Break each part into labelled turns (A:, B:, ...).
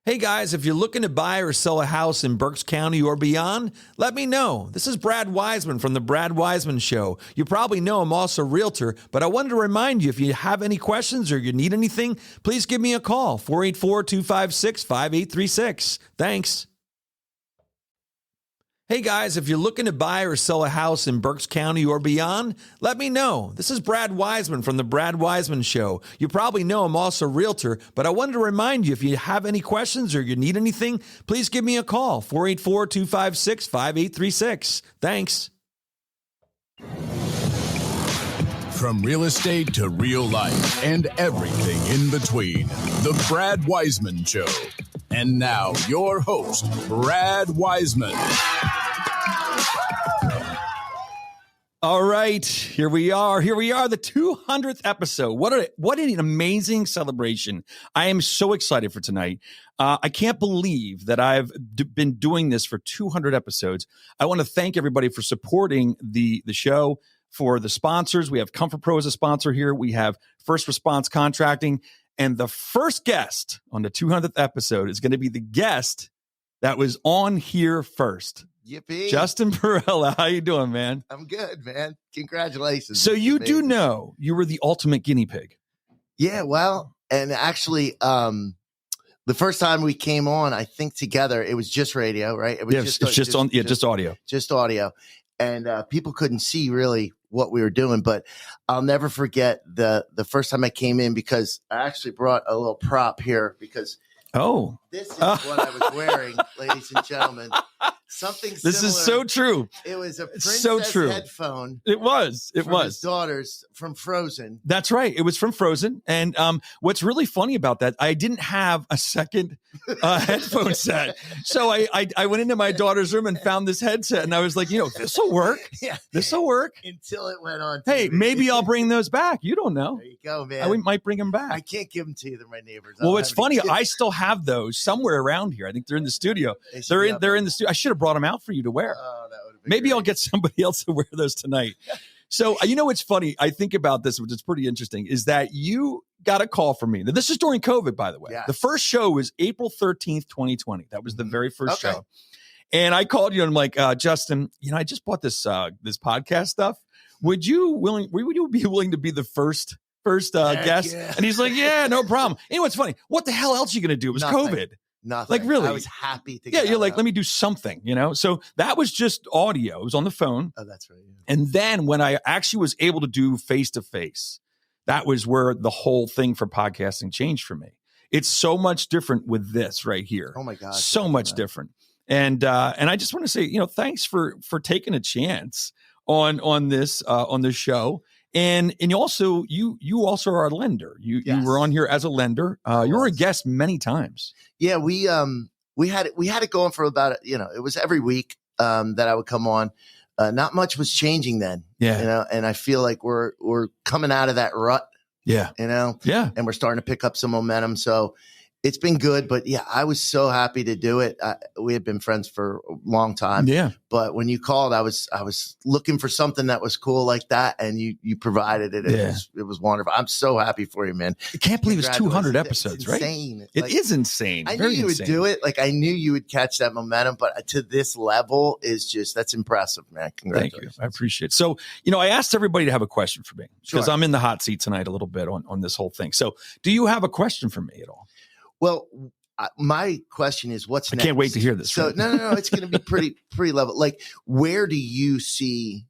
A: Hey guys, if you're looking to buy or sell a house in Berks County or beyond, let me know. This is Brad Weisman from The Brad Weisman Show. You probably know I'm also a realtor, but I wanted to remind you, if you have any questions or you need anything, please give me a call, 484-256-5836. Thanks. Hey guys, if you're looking to buy or sell a house in Berks County or beyond, let me know. This is Brad Weisman from The Brad Weisman Show. You probably know I'm also a realtor, but I wanted to remind you, if you have any questions or you need anything, please give me a call, 484-256-5836. Thanks.
B: From real estate to real life and everything in between, The Brad Weisman Show. And now, your host, Brad Weisman.
A: All right, here we are, the 200th episode. What an amazing celebration. I am so excited for tonight. I can't believe that I've been doing this for 200 episodes. I want to thank everybody for supporting the show, for the sponsors. We have Comfort Pro as a sponsor here. We have First Response Contracting. And the first guest on the 200th episode is going to be the guest that was on here first.
C: Yippee.
A: Justin Perella. How you doing, man?
C: I'm good, man. Congratulations.
A: So you do know you were the ultimate guinea pig.
C: Yeah, well, and actually, the first time we came on, I think together, it was just radio, right? It was
A: just audio.
C: Just audio. And people couldn't see really what we were doing, but I'll never forget the first time I came in, because I actually brought a little prop here, because this is what I was wearing, ladies and gentlemen. Something similar.
A: This is so true.
C: It was a Princess headphone.
A: It was.
C: His daughters from Frozen.
A: That's right. It was from Frozen. And what's really funny about that, I didn't have a second headphone set. So I went into my daughter's room and found this headset, and I was like, this will work.
C: Yeah,
A: this will work.
C: Until it went on TV.
A: Hey, maybe I'll bring those back. You don't know.
C: There you go, man.
A: We might bring them back.
C: I can't give them to you. They're my neighbors.
A: Well, it's funny. I still have those somewhere around here. I think they're in the studio. They're in the studio. I should have brought them out for you to wear.
C: Oh, that would have been
A: Maybe
C: great.
A: I'll get somebody else to wear those tonight. So, what's funny? I think about this, which is pretty interesting, is that you got a call from me. Now, this is during COVID, by the way.
C: Yes.
A: The first show was April 13th, 2020. That was the very first show. And I called you and I'm like, Justin, I just bought this podcast stuff. Would you be willing to be the first guest? Yeah. And he's like, yeah, no problem. What's funny? What the hell else are you going to do? It was COVID.
C: Nothing.
A: Like, really?
C: I was happy to
A: get you're like, let me do something, So that was just audio. It was on the phone.
C: Oh, that's right. Yeah.
A: And then when I actually was able to do face-to-face, that was where the whole thing for podcasting changed for me. It's so much different with this right here.
C: Oh, my God.
A: So much different. And I just want to say, thanks for taking a chance on this show. And you also are a lender. You were on here as a lender. You were a guest many times.
C: Yeah, we had it going for about it was every week that I would come on. Not much was changing then.
A: Yeah,
C: and I feel like we're coming out of that rut.
A: Yeah,
C: yeah, and we're starting to pick up some momentum. So it's been good, but yeah, I was so happy to do it. We had been friends for a long time.
A: Yeah.
C: But when you called, I was looking for something that was cool like that, and you provided it. It was wonderful. I'm so happy for you, man.
A: I can't believe it's 200 episodes, right?
C: Insane.
A: It is insane.
C: I knew you would do it. Like, I knew you would catch that momentum, but to this level that's impressive, man. Congratulations.
A: Thank you. I appreciate it. So, I asked everybody to have a question for me, because
C: Sure.
A: I'm in the hot seat tonight a little bit on this whole thing. So do you have a question for me at all?
C: Well, my question is, what's next?
A: I can't wait to hear this.
C: So no, it's going to be pretty level. Like, where do you see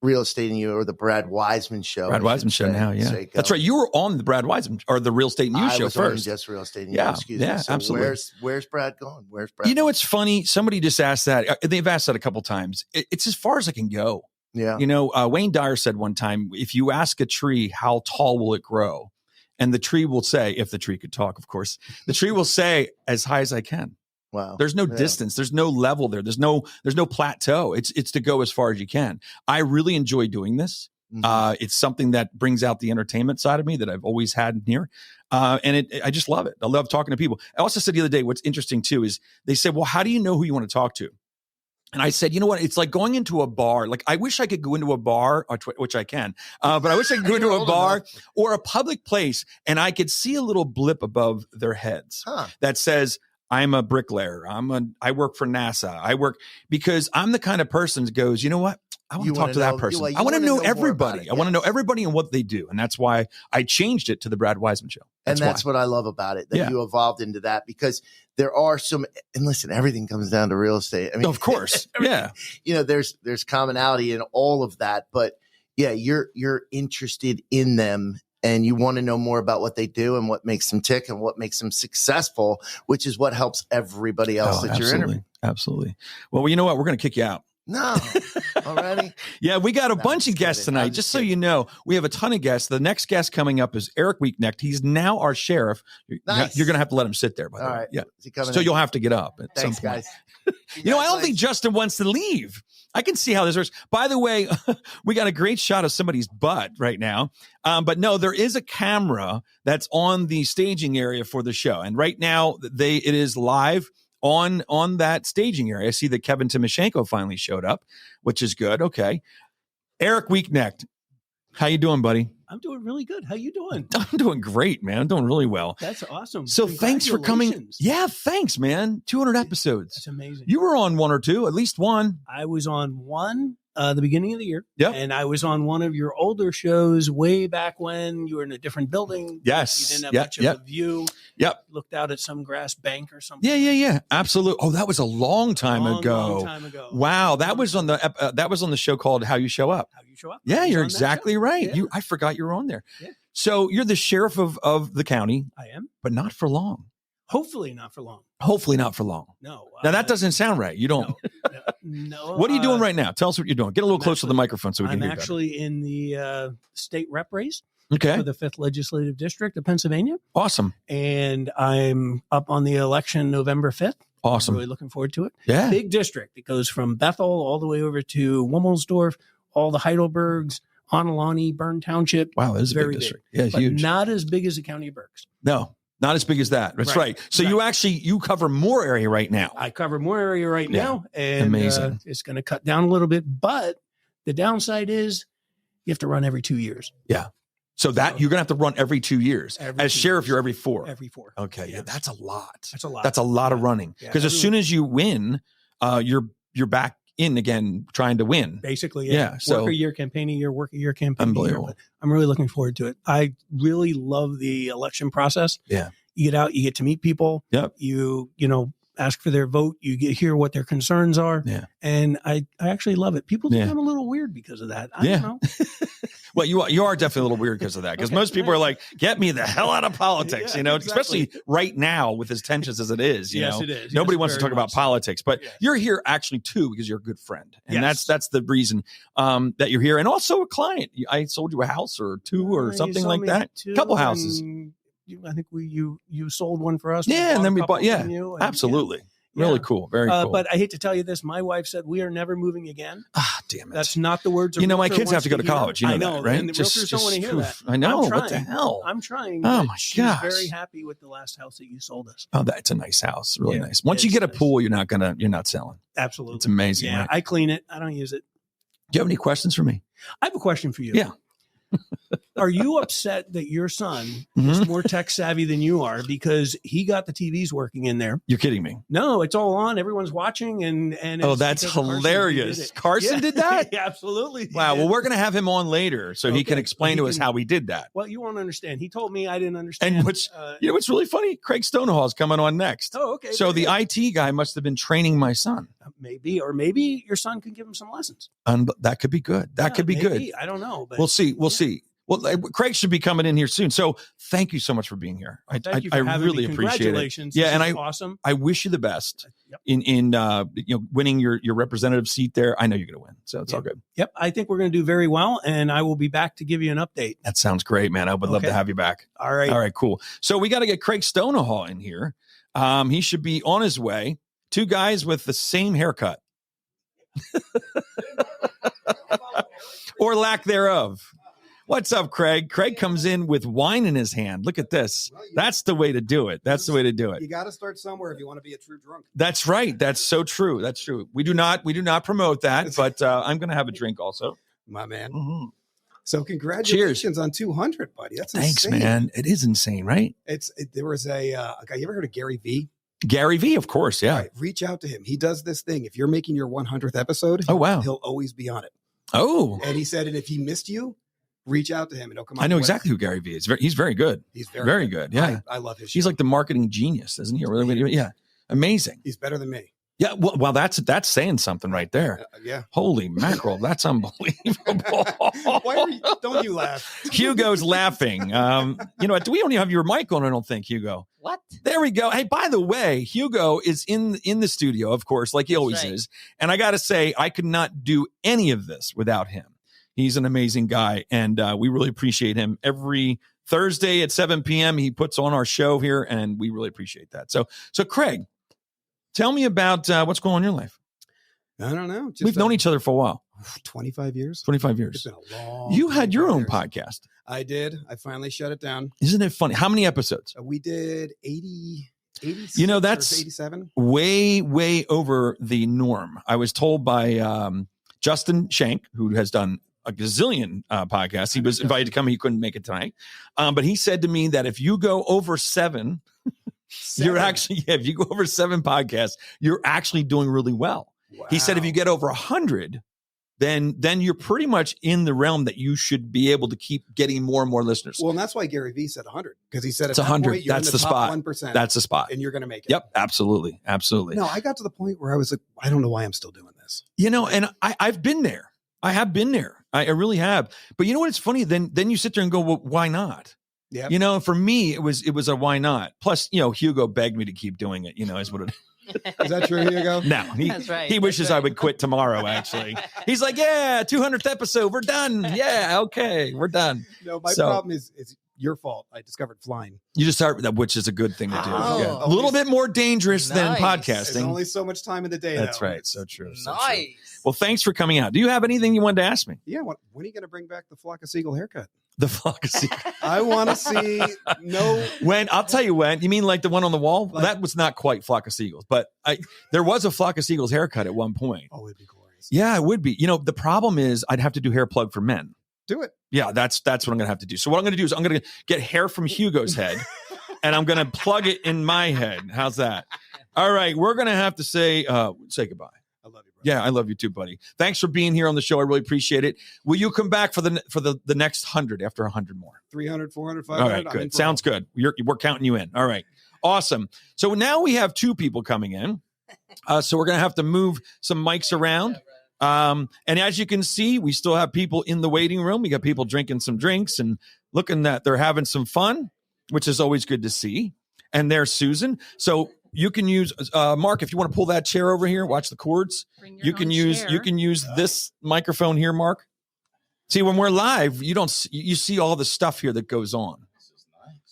C: real estate in you, or the Brad Wiseman Show?
A: Brad Wiseman Show now, yeah. That's right. You were on the Brad Wiseman, or the Real Estate News Show first.
C: Just Real Estate News.
A: Yeah,
C: Excuse me. So
A: absolutely.
C: Where's Brad going? Where's Brad?
A: It's funny. Somebody just asked that. They've asked that a couple times. It's as far as I can go.
C: Yeah.
A: Wayne Dyer said one time, if you ask a tree, how tall will it grow? And the tree will say, if the tree could talk, of course, the tree will say, as high as I can.
C: Wow.
A: There's no distance. There's no level there. There's no plateau. It's to go as far as you can. I really enjoy doing this. Mm-hmm. It's something that brings out the entertainment side of me that I've always had in here. And I just love it. I love talking to people. I also said the other day, what's interesting too, is they said, well, how do you know who you want to talk to? And I said, you know what? It's like going into a bar. Like, I wish I could go into a bar, which I can, but I wish I could go into a bar or a public place and I could see a little blip above their heads that says, I'm a bricklayer. I work for NASA. Because I'm the kind of person that goes, you know what? I want to talk to that person. I want to know everybody. I want to know everybody and what they do. And that's why I changed it to the Brad Weisman Show.
C: That's what I love about it, that you evolved into that, because there are and listen, everything comes down to real estate. I mean,
A: of course. Yeah.
C: There's commonality in all of that, but yeah, you're interested in them and you want to know more about what they do and what makes them tick and what makes them successful, which is what helps everybody else that you're interviewing.
A: Absolutely. Well, you know what? We're going to kick you out.
C: No, already?
A: Yeah, we got a bunch of guests tonight. Just so you know, we have a ton of guests. The next guest coming up is Eric Weeknecht. He's now our sheriff.
C: Nice.
A: You're going to have to let him sit there, by the way.
C: Right.
A: Yeah.
C: So
A: you'll have to get up at some point.
C: Guys.
A: I don't think Justin wants to leave. I can see how this works. By the way, we got a great shot of somebody's butt right now. But no, there is a camera that's on the staging area for the show. And right now, it is live on that staging area. I see that Kevin Timoshenko finally showed up, which is good. Okay. Eric Weeknecht, how you doing, buddy?
D: I'm doing really good. How you doing?
A: I'm doing great, man. I'm doing really well.
D: That's awesome.
A: So thanks for coming. Yeah, thanks, man. 200 episodes.
D: That's amazing.
A: You were on one or two, at least one.
D: I was on one the beginning of the year.
A: Yep.
D: And I was on one of your older shows way back when you were in a different building.
A: Yes.
D: You didn't have much of a view.
A: Yep.
D: Looked out at some grass bank or something.
A: Yeah. Absolutely. Oh, that was a long time ago.
D: Long time ago.
A: Wow. That was on the show called How You Show Up.
D: How You Show Up.
A: Yeah, you're exactly right.
D: Yeah.
A: I forgot you were on there.
D: Yeah.
A: So you're the sheriff of the county.
D: I am.
A: But not for long.
D: Hopefully not for long.
A: Hopefully not for long.
D: No.
A: Now that doesn't sound right. You don't.
D: No.
A: What are you doing right now? Tell us what you're doing. Get a little closer to the microphone so we can hear you.
D: I'm actually in the state rep race.
A: Okay.
D: For the 5th Legislative District of Pennsylvania.
A: Awesome.
D: And I'm up on the election November 5th.
A: Awesome.
D: I'm really looking forward to it.
A: Yeah.
D: Big district. It goes from Bethel all the way over to Wummelsdorf, all the Heidelbergs, Onalani, Bern Township.
A: Wow, that is a big district. Yeah,
D: but
A: huge.
D: Not as big as the county of Berks.
A: No, not as big as that. That's right. So you cover more area right now.
D: I cover more area right now. And
A: amazing.
D: It's going to cut down a little bit. But the downside is you have to run every 2 years.
A: Yeah. So you're going to have to run every 2 years. As sheriff, you're every 4.
D: Every 4.
A: Okay. Yeah, that's a lot.
D: That's a lot.
A: That's a lot of running. Because as soon as you win, you're back in again trying to win.
D: Basically,
A: yeah. So
D: work a year, campaign a year, work a year, campaign
A: unbelievable.
D: A year. I'm really looking forward to it. I really love the election process.
A: Yeah.
D: You get out, you get to meet people.
A: Yep.
D: You ask for their vote. You hear what their concerns are.
A: Yeah.
D: And I actually love it. People think I'm a little weird because of that. I don't know.
A: Well, you are definitely a little weird because of that. Because most people are like, get me the hell out of politics, especially right now with as tensions as it is.
D: Yes, it is.
A: Nobody wants to talk about politics, but you're here actually too because you're a good friend. And that's the reason that you're here. And also a client. I sold you a house or two or something like that. A couple houses.
D: I think you sold one for us.
A: Yeah, and then we bought. Yeah, absolutely. Really cool. Very cool.
D: But I hate to tell you this. My wife said we are never moving again.
A: Ah, damn it.
D: That's not the words of
A: my kids have to go to college. You know that, right?
D: And the realtors don't want to hear that.
A: I know. What the hell?
D: I'm trying.
A: Oh, my
D: she's
A: gosh.
D: very happy with the last house that you sold us.
A: Oh, that's a nice house. Really nice. Once you get a pool, you're not selling.
D: Absolutely.
A: It's amazing.
D: Yeah.
A: Right?
D: I clean it. I don't use it.
A: Do you have any questions for me?
D: I have a question for you.
A: Yeah.
D: Are you upset that your son is more tech savvy than you are because he got the TVs working in there?
A: You're kidding me.
D: No, it's all on. Everyone's watching. And
A: oh, that's hilarious. Carson did that?
D: Yeah, absolutely.
A: Wow. Well, we're going to have him on later so he can explain to us how he did that.
D: Well, you won't understand. He told me I didn't understand.
A: And what's really funny? Craig Stonehall is coming on next.
D: Oh, okay.
A: So the IT guy must have been training my son.
D: Maybe your son could give him some lessons.
A: That could be good. That could be good.
D: I don't know. But
A: we'll see. We'll see. Well, Craig should be coming in here soon. So thank you so much for being here. I really appreciate it. Yeah, and
D: awesome.
A: I wish you the best in winning your representative seat there. I know you're going to win, so it's all good.
D: Yep, I think we're going to do very well, and I will be back to give you an update.
A: That sounds great, man. I would love to have you back.
D: All right,
A: cool. So we got to get Craig Stonehall in here. He should be on his way. 2 guys with the same haircut, or lack thereof. What's up, Craig? Craig comes in with wine in his hand. Look at this. That's the way to do it. That's the way to do it.
E: You got to start somewhere if you want to be a true drunk.
A: That's right. That's so true. That's true. We do not promote that, but I'm going to have a drink also.
E: My man.
A: Mm-hmm.
E: So congratulations on 200, buddy. That's
A: Thanks,
E: insane.
A: man. It is insane, right?
E: There was a guy. You ever heard of Gary V?
A: Gary V, of course. Yeah.
E: Right, reach out to him. He does this thing. If you're making your 100th episode,
A: oh wow,
E: he'll always be on it.
A: Oh,
E: and he said, and if he missed you, reach out to him and he'll come on.
A: I know exactly who Gary V is. He's very good.
E: He's
A: very good. Yeah.
E: I love his show.
A: He's like the marketing genius, isn't he? Yeah. Amazing.
E: He's better than me.
A: Yeah. Well, that's saying something right there.
E: Yeah.
A: Holy mackerel. That's unbelievable.
E: Don't you laugh?
A: Hugo's laughing. We don't even have your mic on, I don't think, Hugo.
F: What?
A: There we go. Hey, by the way, Hugo is in the studio, of course, like he always is. And I got to say, I could not do any of this without him. He's an amazing guy, and we really appreciate him. Every Thursday at 7 p.m., he puts on our show here, and we really appreciate that. So Craig, tell me about what's going on in your life.
E: I don't know.
A: We've known each other for a while.
E: 25 years.
A: 25 years.
E: It's been a long
A: You had your own
E: years.
A: podcast.
E: I did. I finally shut it down.
A: Isn't it funny? How many episodes?
E: We did 80.
A: That's
E: 87.
A: Way over the norm. I was told by Justin Shank, who has done a gazillion podcasts. He was invited to come. He couldn't make it tonight. But he said to me that if you go over seven, you're actually, if you go over 7 podcasts, you're actually doing really well. Wow. He said if you get over 100, then you're pretty much in the realm that you should be able to keep getting more and more listeners.
E: Well, and that's why Gary Vee said 100, because he said
A: it's 100. That's the spot.
E: 1%.
A: That's the spot.
E: And you're going to make it.
A: Yep, absolutely.
E: No, I got to the point where I was like, I don't know why I'm still doing this.
A: And I've been there. I have been there. I really have. But you know what? It's funny. Then you sit there and go, well, why not?
E: Yeah.
A: For me, it was a why not. Plus, Hugo begged me to keep doing it. Is what it is.
E: Is that true, Hugo?
A: No, he wishes I would quit tomorrow, actually. He's like, yeah, 200th episode. We're done. Yeah, okay, we're done.
E: No, my problem is your fault. I discovered flying.
A: You just start with that, which is a good thing to do.
E: Oh,
A: yeah. A little bit more dangerous than podcasting.
E: There's only so much time in the day.
A: That's
E: though.
A: right. So true. So
F: nice.
A: True. Well, thanks for coming out. Do you have anything you wanted to ask me?
E: Yeah. When are you going to bring back the flock of seagull haircut?
A: The flock of seagulls.
E: I want to see
A: When I'll tell you when. You mean like the one on the wall? That was not quite flock of seagulls, but there was a flock of seagulls haircut at one point.
E: Oh, it'd be glorious.
A: Yeah, it would be. The problem is I'd have to do hair plug for men.
E: Do it.
A: Yeah, that's what I'm gonna have to do. So what I'm gonna do is I'm gonna get hair from Hugo's head, and I'm gonna plug it in my head. How's that? All right, we're gonna have to say goodbye.
E: I love you, bro.
A: Yeah, I love you too, buddy. Thanks for being here on the show. I really appreciate it. Will you come back for the next 100 after 100 more?
E: 300, 400, 500.
A: All right, good. Sounds good. We're counting you in. All right, awesome. So now we have 2 people coming in. So we're gonna have to move some mics around. And as you can see, we still have people in the waiting room. We got people drinking some drinks and looking that they're having some fun, which is always good to see. And there's Susan. So you can use Mark, if you want to pull that chair over here, watch the cords. You can use this microphone here, Mark. See, when we're live, you see all the stuff here that goes on.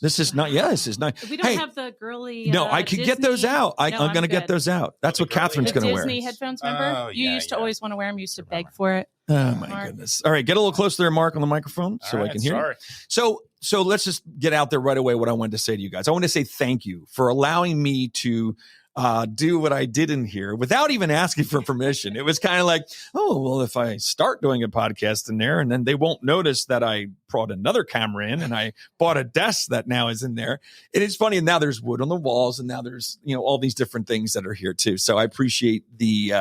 A: This is not. Yeah, this is not.
G: We don't have the girly.
A: No, I could get those out. I'm going to get those out. That's what Catherine's going to wear.
G: Disney headphones, remember? You used to always want to wear them. You used to beg for it.
A: Oh my goodness! All right, get a little closer there, Mark, on the microphone, so I can hear. So let's just get out there right away. What I wanted to say to you guys, I want to say thank you for allowing me to do what I did in here without even asking for permission. It was kind of like, oh, well, if I start doing a podcast in there and then they won't notice that I brought another camera in and I bought a desk that now is in there. It is funny. And now there's wood on the walls and now there's, all these different things that are here too. So I appreciate the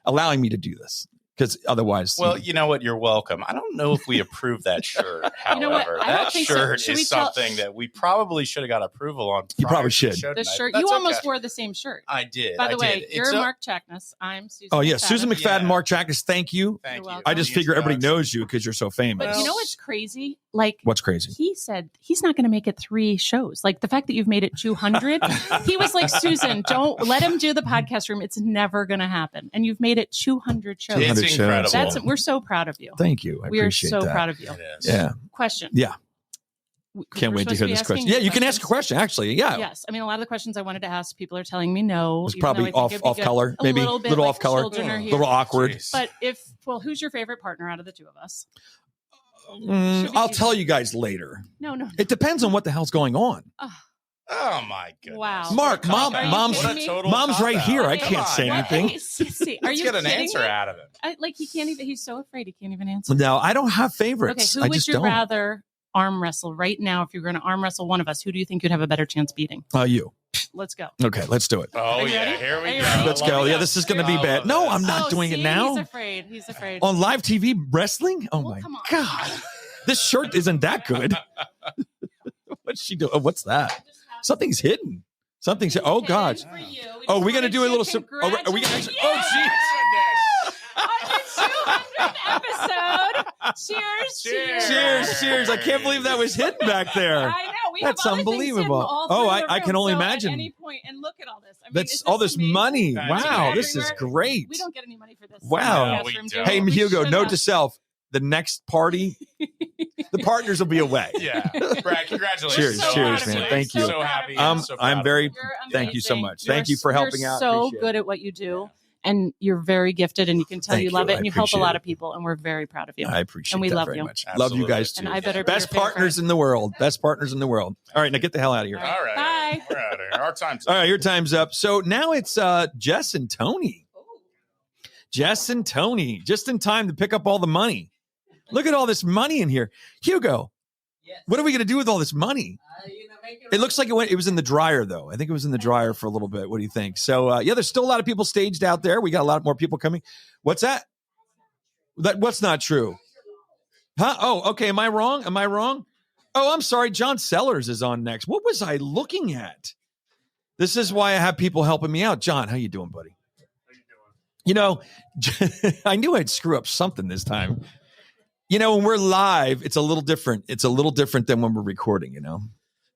A: allowing me to do this. Because otherwise,
H: well, you know what? You're welcome. I don't know if we approve that shirt. However,
G: that
H: shirt is something that we probably should have got approval on.
A: You probably should.
G: The shirt. You almost wore the same shirt.
H: I did.
G: By the way, you're Mark Chakness. I'm Susan.
A: Oh yeah,
G: McFadden.
A: Susan McFadden, Mark Chakness. Thank you.
H: Thank you.
A: I just figure everybody knows you because you're so famous.
G: But you know what's crazy? Like,
A: what's crazy?
G: He said he's not going to make it 3 shows. Like the fact that you've made it 200. He was like, Susan, don't let him do the podcast room. It's never going to happen. And you've made it 200 shows.
H: It's incredible.
G: We're so proud of you.
A: Thank you.
G: We are so proud of you.
A: Yeah.
G: Question.
A: Yeah. Can't wait to hear this question. Yeah, you can ask a question, actually. Yeah.
G: Yes. I mean, a lot of the questions I wanted to ask, people are telling me no.
A: It's probably off color, maybe a little off color, a little awkward.
G: But who's your favorite partner out of the 2 of us?
A: I'll tell you guys later.
G: No.
A: It depends on what the hell's going on.
H: Oh my goodness.
G: Wow.
A: Mark, mom's right here. I can't say anything.
G: Are you
H: get an
G: kidding
H: answer
G: me?
H: out of it.
G: He can't even. He's so afraid he can't even answer.
A: No, I don't have favorites.
G: Okay, who would you rather arm wrestle right now? If you're going to arm wrestle one of us, who do you think you'd have a better chance beating?
A: You.
G: Let's go.
A: Okay, let's do it.
H: Oh yeah,
G: ready?
H: here we
G: Are you
H: go.
G: ready?
A: Let's go. Yeah, this is going to be bad. No, I'm not doing it now.
G: He's afraid.
A: On live TV wrestling? Oh my
G: come on.
A: God. This shirt isn't that good. What's she doing? Oh, what's that? Something's hidden. Oh God. Oh, we're gonna do a little. Are we gonna?
G: Yes!
A: Oh, jeez.
G: On your 200th episode. Cheers.
A: I can't believe that was hidden back there.
G: I know.
A: That's unbelievable. Oh, I can only imagine.
G: At any point, and look at all this. I mean,
A: That's all this
G: amazing?
A: money.
H: That's
A: Wow,
H: amazing.
A: this is great.
G: We don't get any money for this.
A: Wow.
H: No, we don't.
A: Hey, Hugo, note to self: the next party, the partners will be away.
H: Yeah, Brad, congratulations.
A: Cheers,
H: So
A: cheers,
H: honestly,
A: man. Thank you.
H: So happy. so
A: I'm
H: proud
A: very.
H: of you.
A: Thank you so much.
G: You're
A: Thank you for helping out.
G: You're so
A: Appreciate
G: good
A: it.
G: at what you do, and you're very gifted, and you can tell
A: Thank
G: you love
A: you.
G: it, and
A: I
G: you help a
A: appreciate
G: lot
A: it.
G: of people, and we're very proud of you.
A: I appreciate
G: and we
A: that
G: love
A: very
G: you.
A: much.
H: Absolutely.
A: Love you guys too.
G: And I better be
A: Best
G: your favorite.
A: partners in the world. Best partners in the world. All right, now get the hell out of here.
H: All right.
G: Bye.
H: We're out of here. Our time's
A: All right, your time's up. So now it's Jess and Tony. Jess and Tony, just in time to pick up all the money. Look at all this money in here. Hugo, what are we going to do with all this money? It looks like it was in the dryer, though. I think it was in the dryer for a little bit. What do you think? So, there's still a lot of people staged out there. We got a lot more people coming. What's that? What's not true? Huh? Oh, okay. Am I wrong? Oh, I'm sorry. John Sellers is on next. What was I looking at? This is why I have people helping me out. John, how you doing, buddy? You know, I knew I'd screw up something this time. You know, when we're live, it's a little different. It's a little different than when we're recording, you know.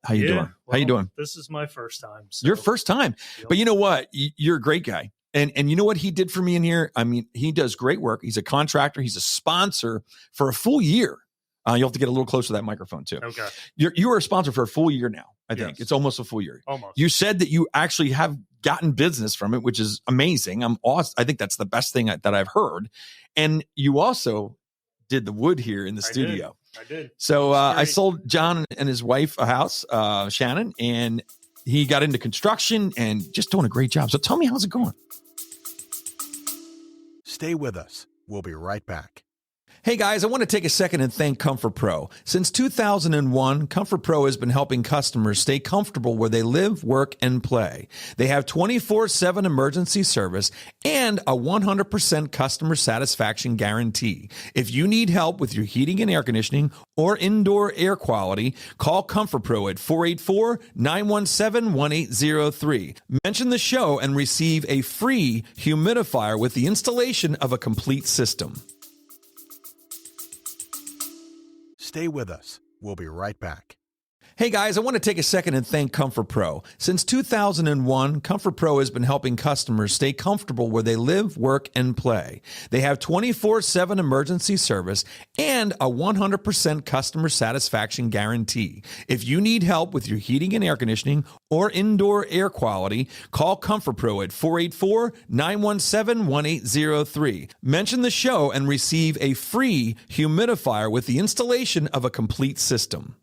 A: How you doing? How you doing?
F: This is my first time. So.
A: Your first time. But you know what? You're a great guy. And you know what he did for me in here? I mean, he does great work. He's a contractor. He's a sponsor for a full year. You'll have to get a little closer to that microphone too.
F: Okay.
A: You are a sponsor for a full year now. I think it's almost a full year.
F: Almost.
A: You said that you actually have gotten business from it, which is amazing. I'm awesome. I think that's the best thing that I've heard. And you also did the wood here in the studio.
F: I did.
A: So I sold John and his wife a house, Shannon, and he got into construction and just doing a great job. So tell me, how's it going?
I: Stay with us. We'll be right back.
A: Hey guys, I want to take a second and thank Comfort Pro. Since 2001, Comfort Pro has been helping customers stay comfortable where they live, work, and play. They have 24/7 emergency service and a 100% customer satisfaction guarantee. If you need help with your heating and air conditioning or indoor air quality, call Comfort Pro at 484-917-1803. Mention the show and receive a free humidifier with the installation of a complete system.
I: Stay with us. We'll be right back.
A: Hey guys, I want to take a second and thank Comfort Pro. Since 2001, Comfort Pro has been helping customers stay comfortable where they live, work, and play. They have 24/7 emergency service and a 100% customer satisfaction guarantee. If you need help with your heating and air conditioning or indoor air quality, call Comfort Pro at 484-917-1803. Mention the show and receive a free humidifier with the installation of a complete system.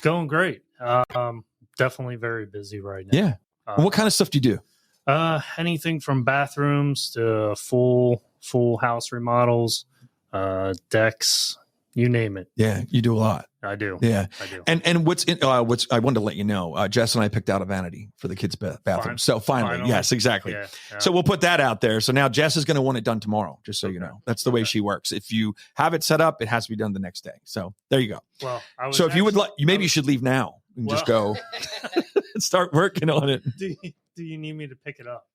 F: Going great. Definitely very busy right now.
A: Yeah. What kind of stuff do you do?
F: Anything from bathrooms to full house remodels, decks, you name it.
A: Yeah, you do a lot.
F: I do.
A: Yeah,
F: I do.
A: And what's I wanted to let you know, Jess and I picked out a vanity for the kids' bathroom. So finally, yes, exactly.
F: Yeah.
A: So we'll put that out there. So now Jess is going to want it done tomorrow, just so you know. That's the way she works. If you have it set up, it has to be done the next day. So there you go.
F: Well,
A: so if you would like, maybe you should leave now and just go and start working on it.
F: Do you need me to pick it up?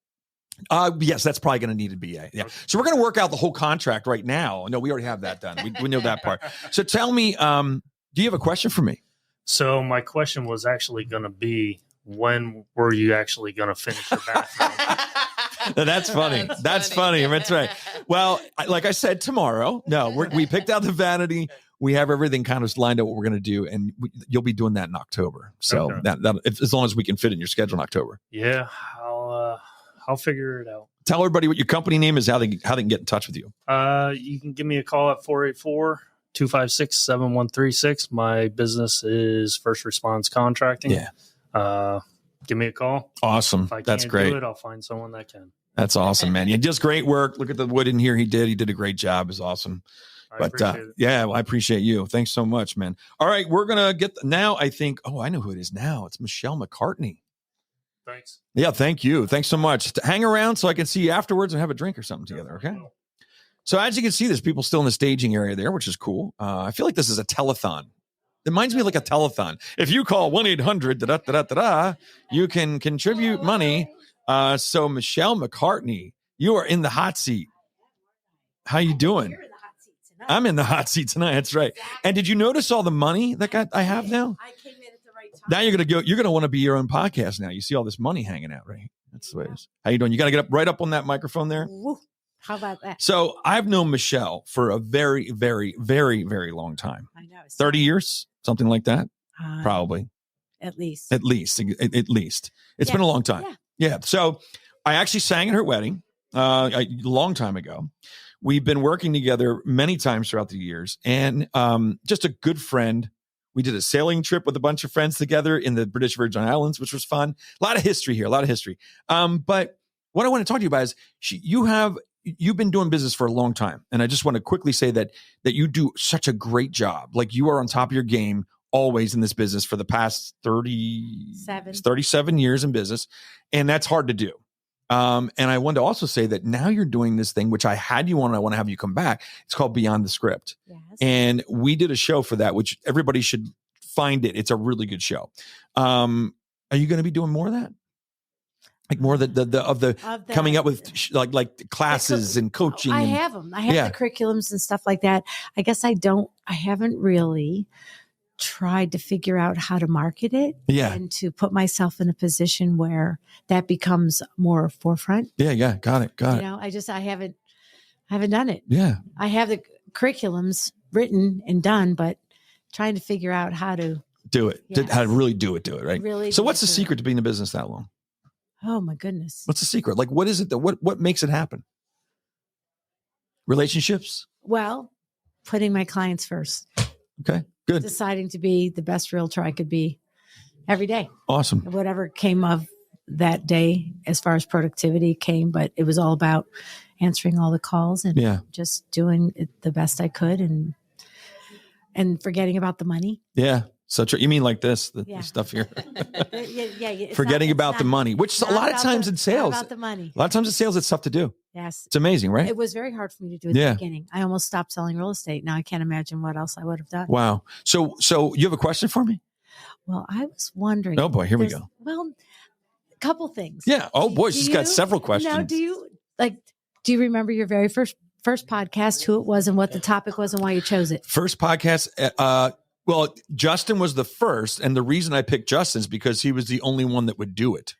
A: Yes, that's probably going to need to be. Yeah. So we're going to work out the whole contract right now. No, we already have that done. We know that part. So tell me, do you have a question for me?
F: So my question was actually going to be, when were you actually going to finish your bathroom?
A: That's funny. That's funny. That's right. Well, like I said, tomorrow. No, we picked out the vanity. We have everything kind of lined up what we're going to do, and you'll be doing that in October. So that as long as we can fit in your schedule in October.
F: Yeah, I'll I'll figure it out.
A: Tell everybody what your company name is, how they can get in touch with you.
F: You can give me a call at 484-256-7136. My business is First Response Contracting.
A: Yeah.
F: Give me a call.
A: Awesome.
F: If I
A: That's
F: can't
A: great.
F: do it, I'll find someone that can.
A: That's awesome, man. You just great work. Look at the wood in here. He did a great job. It's awesome.
F: I appreciate it.
A: Yeah, well, I appreciate you. Thanks so much, man. All right, we're gonna get now. I think. Oh, I know who it is now. It's Michelle McCartney.
F: Thanks.
A: Yeah, thank you. Thanks so much. Hang around so I can see you afterwards and have a drink or something together. Okay. So as you can see, there's people still in the staging area there, which is cool. I feel like this is a telethon. It reminds me of like a telethon. If you call 1-800 you can contribute money. So Michelle McCartney, you are in the hot seat. How you doing? I'm in the hot seat tonight. That's right. And did you notice all the money that I have now? I came in at the right time. Now you're gonna want to be your own podcast now. You see all this money hanging out, right? That's the way it is. How you doing? You got to get right up on that microphone there.
J: How about that?
A: So I've known Michelle for a very, very, very, very long time.
J: I know.
A: 30 years, something like that. Probably.
J: At least.
A: At least. It's been a long time. Yeah. So I actually sang at her wedding a long time ago. We've been working together many times throughout the years, and just a good friend. We did a sailing trip with a bunch of friends together in the British Virgin Islands, which was fun. A lot of history here, But what I want to talk to you about is you've been doing business for a long time, and I just want to quickly say that you do such a great job. Like, you are on top of your game always in this business for the past 37 years in business, and that's hard to do. And I wanted to also say that now you're doing this thing, which I had you on, and I want to have you come back. It's called Beyond the Script. Yes. And we did a show for that, which everybody should find it. It's a really good show. Are you going to be doing more of that? Like more of the coming up with like classes and coaching?
J: I have them. I have the curriculums and stuff like that. I guess I haven't really tried to figure out how to market it and to put myself in a position where that becomes more forefront.
A: Yeah. Got it.
J: I haven't done it.
A: Yeah.
J: I have the curriculums written and done, but trying to figure out how to
A: do it, how to really do it, right?
J: Really.
A: So what's the secret to being in business that long?
J: Oh my goodness.
A: What's the secret? Like, what is it what makes it happen? Relationships?
J: Well, putting my clients first.
A: Okay. Good.
J: Deciding to be the best realtor I could be every day.
A: Awesome.
J: Whatever came of that day as far as productivity came, but it was all about answering all the calls and just doing it the best I could and forgetting about the money.
A: Yeah. You mean like this, the stuff here? Forgetting about the money, which a lot of times in sales,
J: about the money.
A: A lot of times in sales, it's tough to do.
J: Yes.
A: It's amazing, right?
J: It was very hard for me to do at the beginning. I almost stopped selling real estate. Now I can't imagine what else I would have done.
A: Wow. So you have a question for me?
J: Well, I was wondering.
A: Oh boy, here we go.
J: Well, a couple things.
A: Yeah. Oh boy, she's got several questions.
J: Now, do you remember your very first podcast, who it was and what the topic was and why you chose it?
A: First podcast, well, Justin was the first, and the reason I picked Justin is because he was the only one that would do it.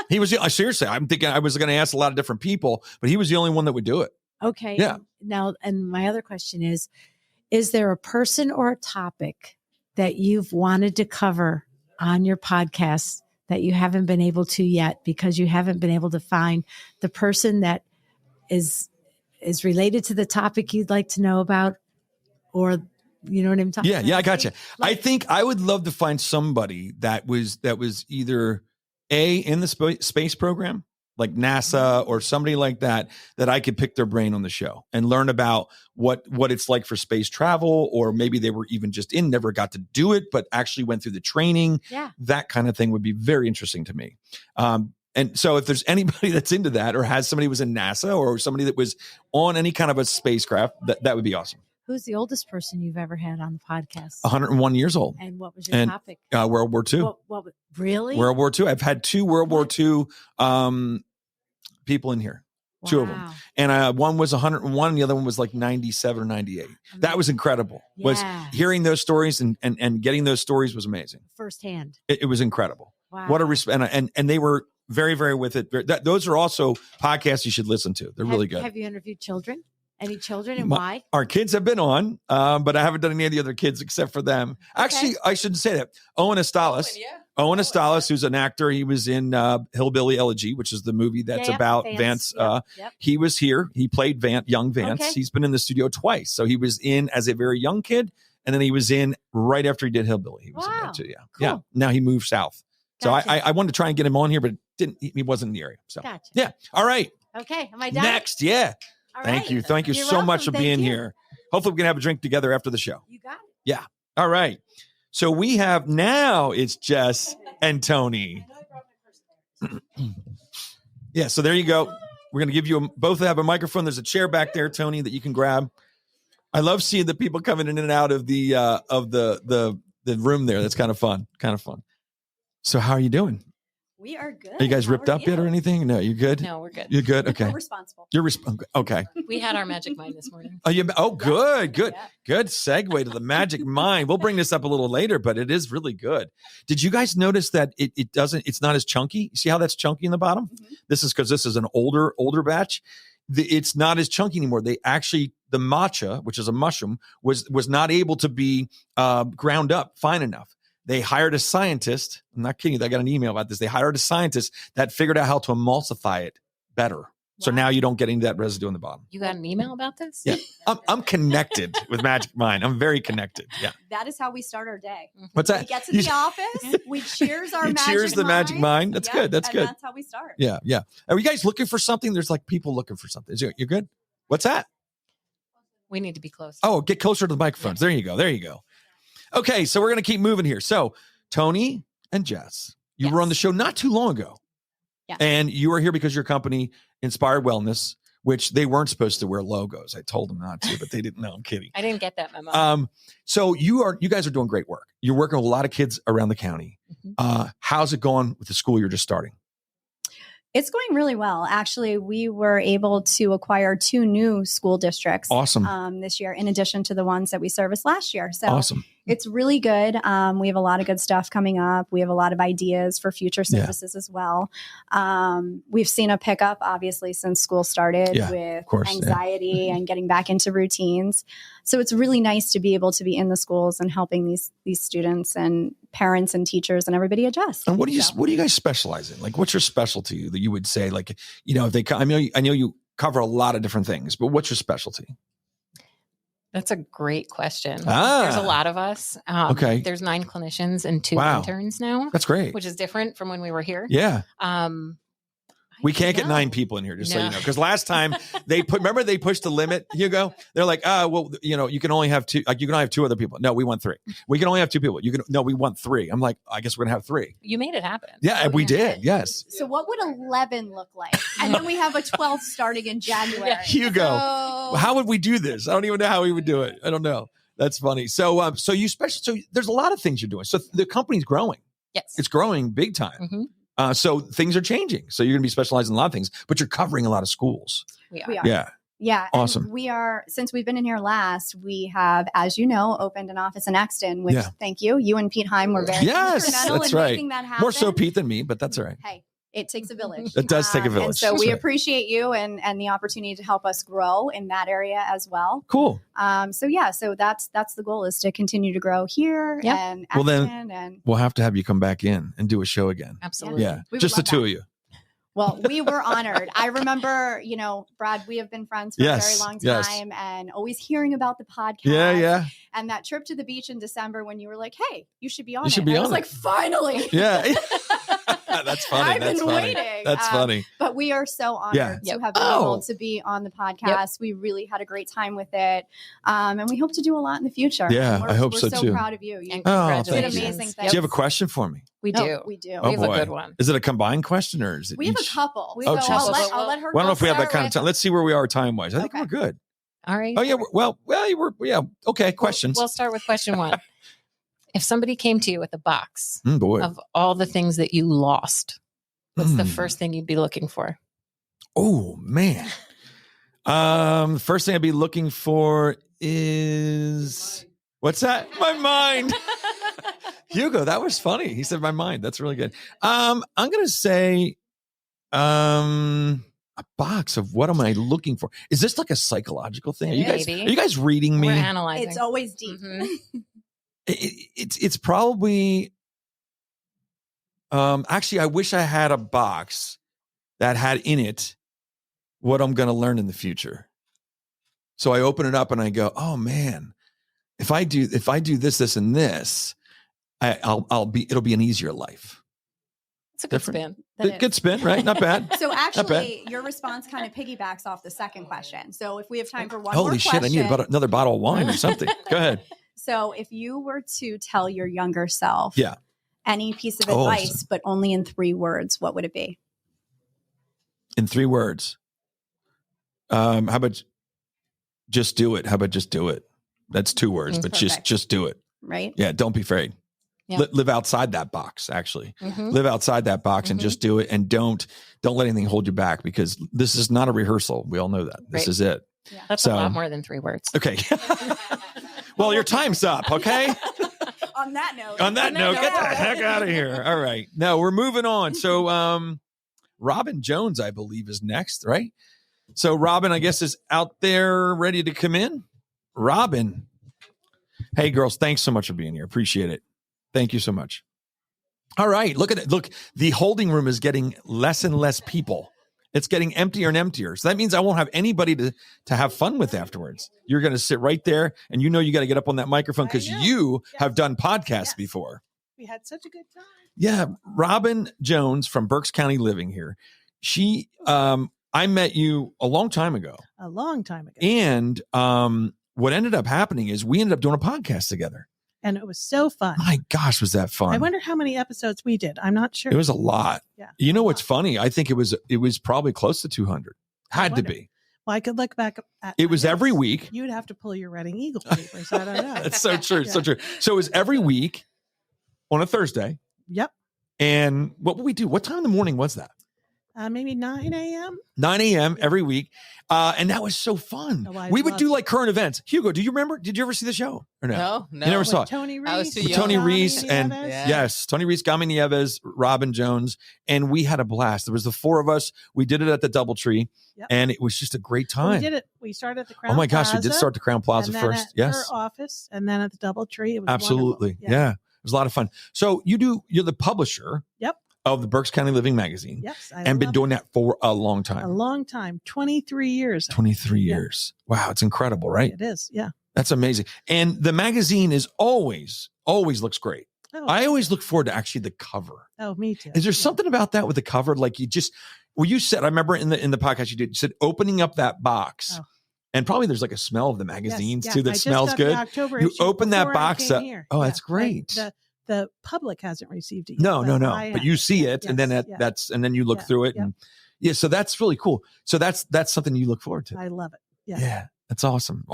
A: He was seriously. I'm thinking I was going to ask a lot of different people, but he was the only one that would do it.
J: Okay.
A: Yeah.
J: Now, and my other question is there a person or a topic that you've wanted to cover on your podcast that you haven't been able to yet because you haven't been able to find the person that is related to the topic you'd like to know about, or you know what I'm talking about?
A: Yeah, I got you. I think I would love to find somebody that was either in the space program, like NASA or somebody like that I could pick their brain on the show and learn about what it's like for space travel, or maybe they were even just never got to do it, but actually went through the training. Yeah. That kind of thing would be very interesting to me. And so if there's anybody that's into that, or has somebody who was in NASA, or somebody that was on any kind of a spacecraft, that would be awesome.
J: Who's the oldest person you've ever had on the podcast?
A: 101 years old.
J: And what was your topic?
A: World War II.
J: Really?
A: World War II. I've had 2 World War II people in here. Wow. 2 of them. And one was 101, and the other one was like 97 or 98. That was incredible. Yeah. Was hearing those stories and getting those stories was amazing.
J: Firsthand.
A: It was incredible.
J: Wow.
A: What a respect. And they were very, very with it. Those are also podcasts you should listen to. They're really good.
J: Have you interviewed children? Any children, and why?
A: Our kids have been on, but I haven't done any of the other kids except for them. Okay. Actually, I shouldn't say that. Owen Estalis. Owen Astalis, who's an actor. He was in Hillbilly Elegy, which is the movie that's about Vance. He was here. He played young Vance. Okay. He's been in the studio twice. So he was in as a very young kid, and then he was in right after he did Hillbilly. He was in that too. Yeah. Cool. Yeah. Now he moved south. Gotcha. So I wanted to try and get him on here, but he wasn't in the area. So gotcha. Yeah. All right.
K: Okay. Am I done?
A: Next. Yeah. All Thank you. Thank you so much for being here. Hopefully we can have a drink together after the show.
K: You got it.
A: Yeah. All right. So we have now it's Jess and Tony. Yeah. So there you go. We're going to give you both have a microphone. There's a chair back there, Tony, that you can grab. I love seeing the people coming in and out of the room there. That's kind of fun. Kind of fun. So how are you doing?
K: We are good.
A: Are you guys ripped up yet or anything? No, you good?
L: No, we're good.
A: You're good? Okay.
K: We're responsible.
A: You're okay.
L: We had our magic mind this morning.
A: Good. Yeah. Good segue to the magic mind. We'll bring this up a little later, but it is really good. Did you guys notice that it's not as chunky? You see how that's chunky in the bottom? Mm-hmm. This is because this is an older batch. It's not as chunky anymore. The matcha, which is a mushroom, was not able to be ground up fine enough. They hired a scientist. I'm not kidding you. I got an email about this. They hired a scientist that figured out how to emulsify it better. Wow. So now you don't get any of that residue in the bottom.
L: You got an email about this?
A: Yeah. I'm connected with Magic Mind. I'm very connected. Yeah.
K: That is how we start our day.
A: What's that?
K: We get to the office. We cheers our
A: Magic Mind. That's good. That's good.
K: That's how we start.
A: Yeah. Yeah. Are you guys looking for something? There's like people looking for something. You're good? What's that?
L: We need to be close.
A: Oh, get closer to the microphones. Yeah. There you go. There you go. Okay, so we're going to keep moving here. So, Tony and Jess, you were on the show not too long ago.
K: Yeah.
A: And you were here because your company, Inspired Wellness, which they weren't supposed to wear logos. I told them not to, but they didn't know. I'm kidding.
L: I didn't get that memo.
A: So you guys are doing great work. You're working with a lot of kids around the county. Mm-hmm. How's it going with the school you're just starting?
M: It's going really well. Actually, we were able to acquire 2 new school districts this year, in addition to the ones that we serviced last year. So it's really good. We have a lot of good stuff coming up. We have a lot of ideas for future services as well. We've seen a pickup, obviously, since school started with anxiety and getting back into routines. So it's really nice to be able to be in the schools and helping these students and parents and teachers and everybody adjust.
A: And what do you guys specialize in? Like, what's your specialty that you would say? Like, if they come, I know you cover a lot of different things, but what's your specialty?
L: That's a great question. There's a lot of us. There's 9 clinicians and 2 interns now.
A: That's great.
L: Which is different from when we were here.
A: Yeah. We can't get 9 people in here, just so you know. Because last time they pushed the limit, Hugo. They're like, you can only have 2. Like, you can only have 2 other people. No, we want 3. We can only have 2 people. We want 3. I'm like, I guess we're gonna have 3.
L: You made it happen.
A: Yeah, we did. Yes.
K: So what would 11 look like? And then we have a 12th starting in January.
A: Hugo, how would we do this? I don't even know how we would do it. I don't know. That's funny. So, so there's a lot of things you're doing. So the company's growing.
L: Yes,
A: it's growing big time.
L: Mm-hmm.
A: So things are changing. So you're going to be specialized in a lot of things, but you're covering a lot of schools.
M: We are.
A: Yeah.
M: Yeah.
A: Awesome.
M: We are, since we've been in here last, we have, as you know, opened an office in Exton, which thank you. You and Pete Heim were very instrumental in making that happen.
A: More so Pete than me, but that's all right.
M: Hey, it takes a village.
A: It does take a village.
M: And so we appreciate you and the opportunity to help us grow in that area as well.
A: Cool.
M: So that's the goal, is to continue to grow here and Exton.
A: Well, then we'll have to have you come back in and do a show again.
L: Absolutely.
A: Yeah. Just the 2 of you.
M: Well, we were honored. I remember, Brad, we have been friends for a very long time and always hearing about the podcast.
A: Yeah.
M: And that trip to the beach in December when you were like, hey, you should be on
A: it.
M: I was like, finally.
A: Yeah. That's funny.
M: I've been waiting.
A: That's funny.
M: But we are so honored to have been able to be on the podcast. Yep. We really had a great time with it. And we hope to do a lot in the future.
A: Yeah, I hope so too.
M: We're so proud of you. You did amazing things.
A: Do you have a question for me?
L: We do.
M: We do.
A: Oh,
L: we have a good one.
A: Is it a combined question or is it
M: We have a couple.
A: I'll
M: let her
A: I don't know if we have that kind of time. Let's see where we are time-wise. I think we're good.
L: All right.
A: Oh, yeah. Okay, questions.
L: We'll start with question 1. If somebody came to you with a box
A: of
L: all the things that you lost, what's the first thing you'd be looking for?
A: Oh, man. The first thing I'd be looking for is... What's that? My mind. Hugo, that was funny. He said my mind. That's really good. I'm going to say a box of what am I looking for? Is this like a psychological thing? Are you guys reading me?
L: We're analyzing.
M: It's always deep.
A: It's probably Actually, I wish I had a box that had in it what I'm going to learn in the future. So I open it up and I go, oh man, if I do this, and this, it'll be an easier life.
L: It's a good spin.
A: Good spin, right? Not bad.
M: So
A: bad.
M: actually, your response kind of piggybacks off the second question. So if we have time for one
A: Holy
M: more
A: shit,
M: question.
A: I need another bottle of wine or something. Go ahead.
M: So if you were to tell your younger self any piece of advice, but only in 3 words, what would it be?
A: In 3 words. How about just do it? How about just do it? That's 2 words, but just do it.
M: Right?
A: Yeah, don't be afraid.
L: Yeah.
A: Live outside that box, actually. Live outside that box and just do it, and don't let anything hold you back, because this is not a rehearsal. We all know that. This is it.
L: Yeah. That's a lot more than 3 words.
A: Okay. Well, your time's up, okay?
M: On that note,
A: get the heck out of here. All right. No, we're moving on. So Robyn Jones, I believe, is next, right? So Robyn, I guess, is out there ready to come in. Robyn. Hey, girls, thanks so much for being here. Appreciate it. Thank you so much. All right. Look at it. Look, the holding room is getting less and less people. It's getting emptier and emptier. So that means I won't have anybody to have fun with afterwards. You're going to sit right there, and you got to get up on that microphone because you have done podcasts before.
N: We had such a good time.
A: Yeah. Robyn Jones from Berks County Living here. She, I met you a long time ago.
N: A long time ago.
A: And what ended up happening is we ended up doing a podcast together.
N: And it was so fun.
A: My gosh, was that fun?
N: I wonder how many episodes we did. I'm not sure.
A: It was a lot.
N: Yeah.
A: You know what's funny? I think it was probably close to 200. Had to be.
N: Well, I could look back at
A: it was every week.
N: You'd have to pull your Reading Eagle papers. I don't know.
A: That's so true. So true. So it was every week on a Thursday.
N: Yep.
A: And what would we do? What time in the morning was that?
N: Maybe 9 a.m.
A: 9 a.m. every week. And that was so fun. We would do like current events. Hugo, do you remember? Did you ever see the show? Or no?
O: No.
A: You never saw it.
N: Tony Reese.
O: I was too young.
A: Tony Reese and
N: Nieves.
A: yes, Tony Reese, Gami Nieves, Robyn Jones, and we had a blast. There was the 4 of us. We did it at the DoubleTree, and it was just a great time.
N: We did it. We started at the Crown Plaza.
A: Oh my gosh, we did start the Crown Plaza
N: and then
A: first.
N: At
A: yes,
N: her office, and then at the DoubleTree. It was
A: absolutely.
N: wonderful.
A: Yeah, it was a lot of fun. So you're the publisher.
N: Yep.
A: Of the Berks County Living Magazine.
N: Yes.
A: And been doing that for a long time.
N: A long time. 23 years.
A: 23 years. Wow. It's incredible, right?
N: It is. Yeah.
A: That's amazing. And the magazine is always looks great.
N: Oh.
A: I always look forward to actually the cover.
N: Oh, me too.
A: Is there something about that with the cover? Like you said, I remember in the podcast you said opening up that box. Oh. And probably there's like a smell of the magazines too that smells good. You open that box up. Oh, that's great.
N: The public hasn't received it yet.
A: No. But you see it, and then and then you look through it, and so that's really cool. So that's something you look forward to.
N: I love it.
A: Yeah, that's awesome.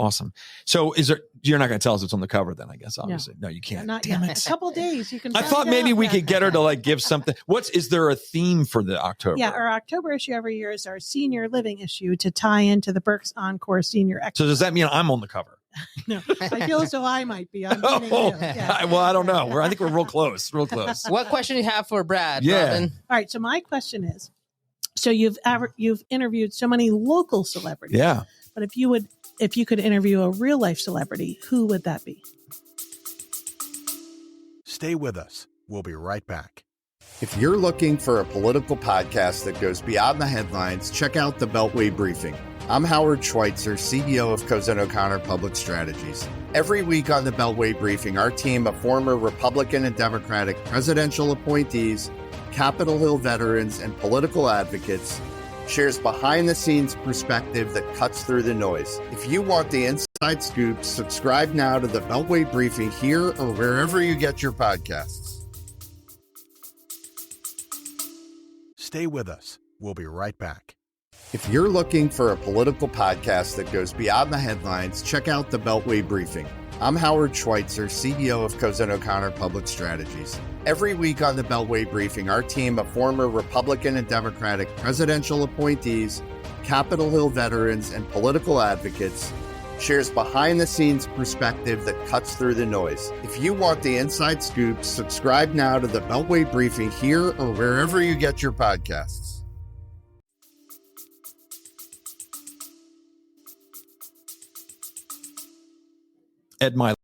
A: So you're not going to tell us what's on the cover then? I guess obviously, no, you can't. Damn it!
N: A couple days you can.
A: I thought maybe we could get her to like give something. Is there a theme for the October?
N: Yeah, our October issue every year is our senior living issue to tie into the Berks Encore Senior Expo.
A: So does that mean I'm on the cover?
N: No, I feel as though I might be. I'm
A: well, I don't know. I think we're real close.
O: What question do you have for Brad?
A: Yeah.
O: Robyn?
N: All right. So my question is: so you've interviewed so many local celebrities.
A: Yeah.
N: But if you could interview a real life celebrity, who would that be?
I: Stay with us. We'll be right back.
P: If you're looking for a political podcast that goes beyond the headlines, check out the Beltway Briefing. I'm Howard Schweitzer, CEO of Cozen O'Connor Public Strategies. Every week on the Beltway Briefing, our team of former Republican and Democratic presidential appointees, Capitol Hill veterans, and political advocates shares behind-the-scenes perspective that cuts through the noise. If you want the inside scoop, subscribe now to the Beltway Briefing here or wherever you get your podcasts.
I: Stay with us. We'll be right back.
P: If you're looking for a political podcast that goes beyond the headlines, check out the Beltway Briefing. I'm Howard Schweitzer, CEO of Cozen O'Connor Public Strategies. Every week on the Beltway Briefing, our team of former Republican and Democratic presidential appointees, Capitol Hill veterans, and political advocates shares behind-the-scenes perspective that cuts through the noise. If you want the inside scoop, subscribe now to the Beltway Briefing here or wherever you get your podcasts.
A: Ed Milet.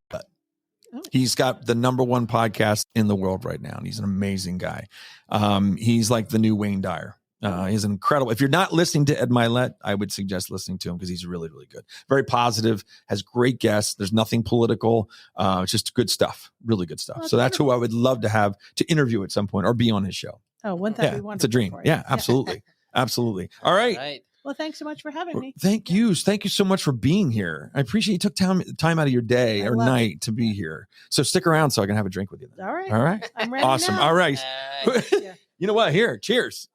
A: He's got the #1 podcast in the world right now, and he's an amazing guy. He's like the new Wayne Dyer. He's incredible. If you're not listening to Ed Milet, I would suggest listening to him because he's really, really good. Very positive, has great guests. There's nothing political. It's just good stuff, really good stuff. So that's who I would love to have to interview at some point or be on his show.
N: Oh, wouldn't that be wonderful?
A: It's a dream. Yeah, absolutely. Absolutely. All right.
N: Well, thanks so much for having me.
A: Thank you. Thank you so much for being here. I appreciate you took time out of your day or night to be here. So stick around so I can have a drink with you.
N: All right.
A: All right.
N: I'm ready.
A: Awesome.
N: Now.
A: All right. You know what? Here. Cheers.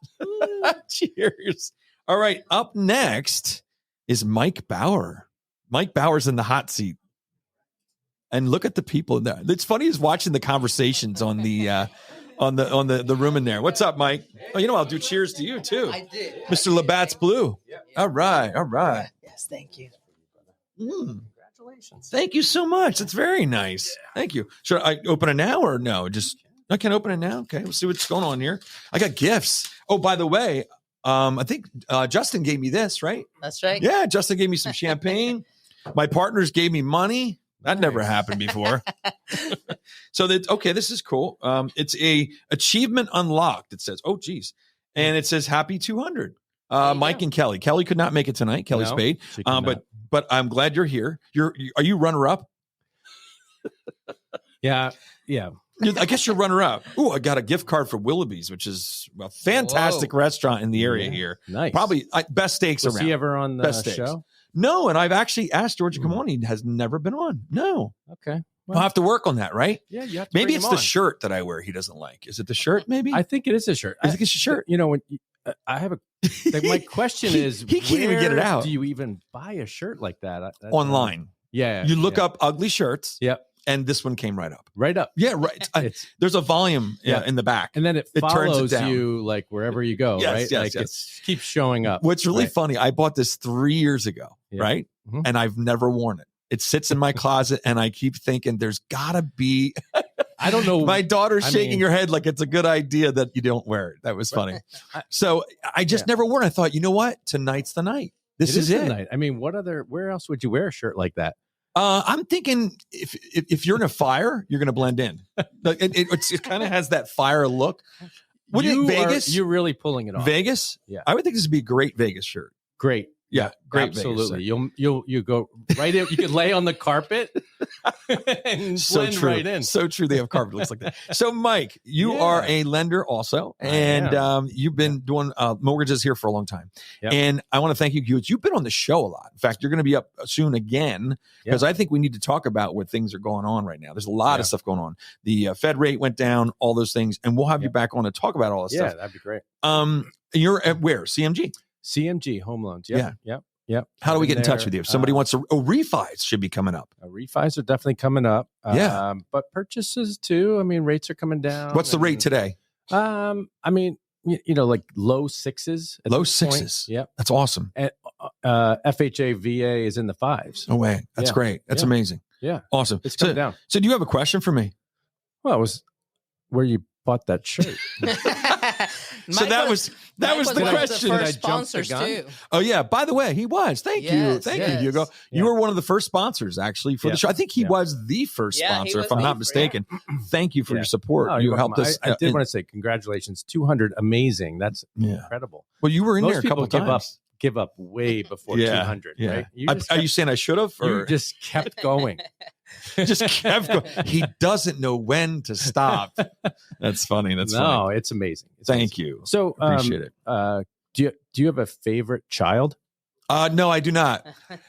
A: Cheers. All right. Up next is Mike Bauer. Mike Bauer's in the hot seat. And look at the people in there. It's funny is watching the conversations on the on the room in there. What's up, Mike? Oh, you know, I'll do cheers to you too. I did. Mr. Labatt's Blue. Yep. All right. All right.
Q: Yes, thank you.
A: Congratulations. Thank you so much. That's very nice. Thank you. Should I open it now or no? Just I can open it now. Okay, we'll see what's going on here. I got gifts. Oh, by the way, I think Justin gave me this, right?
Q: That's right.
A: Yeah, Justin gave me some champagne. My partners gave me money. That never happened before. So this is cool. It's a achievement unlocked. It says, oh geez. And it says happy 200. Mike and Kelly. Kelly could not make it tonight. Kelly Spade. But I'm glad you're here. Are you runner up?
R: Yeah.
A: I guess you're runner up. Oh, I got a gift card for Willoughby's, which is a fantastic restaurant in the area here.
R: Nice.
A: Probably best steaks around.
R: Was he ever on the show?
A: No, and I've actually asked George to come on. He has never been on. No.
R: Okay.
A: Well, I'll have to work on that, right?
R: Yeah, you have to
A: maybe
R: bring
A: it's
R: him
A: the
R: on.
A: shirt that I wear he doesn't like. Is it the shirt, maybe?
R: I think it is a shirt.
A: I think it's a shirt.
R: You know, when I have my question is,
A: he can't even get it out.
R: Do you even buy a shirt like that?
A: Online.
R: Yeah.
A: You look up ugly shirts.
R: Yep.
A: And this one came right up.
R: Right up.
A: Yeah, right. There's a volume in the back.
R: And then it
A: turns
R: follows
A: it down.
R: you like wherever you go,
A: Yes,
R: right?
A: yes,
R: Like
A: yes.
R: it keeps showing up.
A: What's really
R: Right.
A: funny, I bought this 3 years ago, right?
R: Mhm.
A: And I've never worn it. It sits in my closet and I keep thinking there's gotta be
R: I don't know.
A: My daughter's shaking her head like it's a good idea that you don't wear it. That was funny. So I just never wore it. I thought, you know what? Tonight's the night. This is it.
R: the night. I mean, where else would you wear a shirt like that?
A: I'm thinking if you're in a fire, you're going to blend in. It kind of has that fire look. Vegas?
R: You're really pulling it off.
A: Vegas?
R: Yeah.
A: I would think this would be a great Vegas shirt.
R: Great.
A: Yeah, great.
R: Absolutely. You go right in. You can lay on the carpet and
A: So
R: blend
A: true.
R: right in.
A: So true. They have carpet looks like that. So, Mike, you are a lender also, and you've been doing mortgages here for a long time.
R: Yep.
A: And I want to thank you, Hughes. You've been on the show a lot. In fact, you're going to be up soon again because I think we need to talk about what things are going on right now. There's a lot of stuff going on. The Fed rate went down, all those things, and we'll have you back on to talk about all this stuff.
R: Yeah, that'd be great.
A: You're at where? CMG?
R: CMG home loans. Yep.
A: How do we get in touch with you? If somebody wants to, refis should be coming up.
R: Refis are definitely coming up. But purchases too. I mean, rates are coming down.
A: What's the rate today?
R: I mean, like low sixes.
A: Low sixes.
R: Yep.
A: That's awesome.
R: And FHA VA is in the fives.
A: No way. That's great. That's amazing.
R: Yeah.
A: Awesome.
R: It's coming down.
A: So do you have a question for me?
R: Well, it was where you bought that shirt.
A: So that was the question.
Q: The first sponsors too.
A: Oh yeah. By the way, he was. Thank you, Hugo. You were one of the first sponsors actually for the show. I think he was the first sponsor, if I'm not mistaken. Thank you for your support.
R: Oh,
A: you helped us.
R: I did want to say congratulations, 200, amazing. That's incredible.
A: Well, you were in
R: Most
A: there a couple
R: people
A: times.
R: Give up way before 200.
A: Yeah.
R: Right?
A: Are you saying I should have?
R: You just kept going.
A: Just kept going. He doesn't know when to stop. That's funny. That's funny.
R: No, it's amazing.
A: Thank you.
R: So
A: appreciate it.
R: Do you have a favorite child?
A: No, I do not.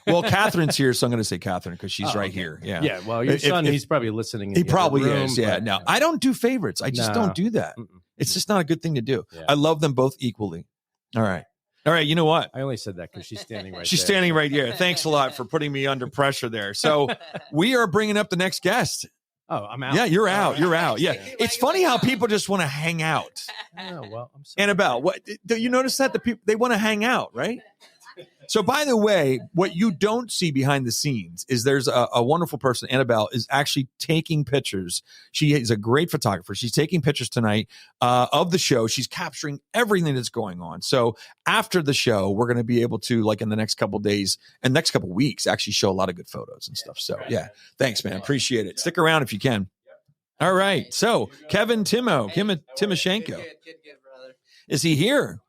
A: Well, Catherine's here, so I'm going to say Catherine because she's right here. Yeah.
R: Yeah. Well, your son, he's probably listening.
A: He probably is. Yeah. No, I don't do favorites. I just don't do that. It's just not a good thing to do.
R: Yeah.
A: I love them both equally. All right. All right. You know what?
R: I only said that because she's standing right
A: She's
R: there.
A: standing right here. Thanks a lot for putting me under pressure there. So we are bringing up the next guest.
R: Oh, I'm out.
A: Yeah, you're out. You're out. Yeah. It's funny how people just want to hang out.
R: Oh, well, I'm sorry.
A: Annabelle, what do you notice that the people they want to hang out, right? So, by the way, what you don't see behind the scenes is there's a wonderful person, Annabelle, is actually taking pictures. She is a great photographer. She's taking pictures tonight of the show. She's capturing everything that's going on. So after the show, we're going to be able to, like in the next couple of days and next couple of weeks, actually show a lot of good photos and stuff. So, yeah, thanks, man. Appreciate it. Stick around if you can. All right. So, Kevin Timoshenko. Is he here?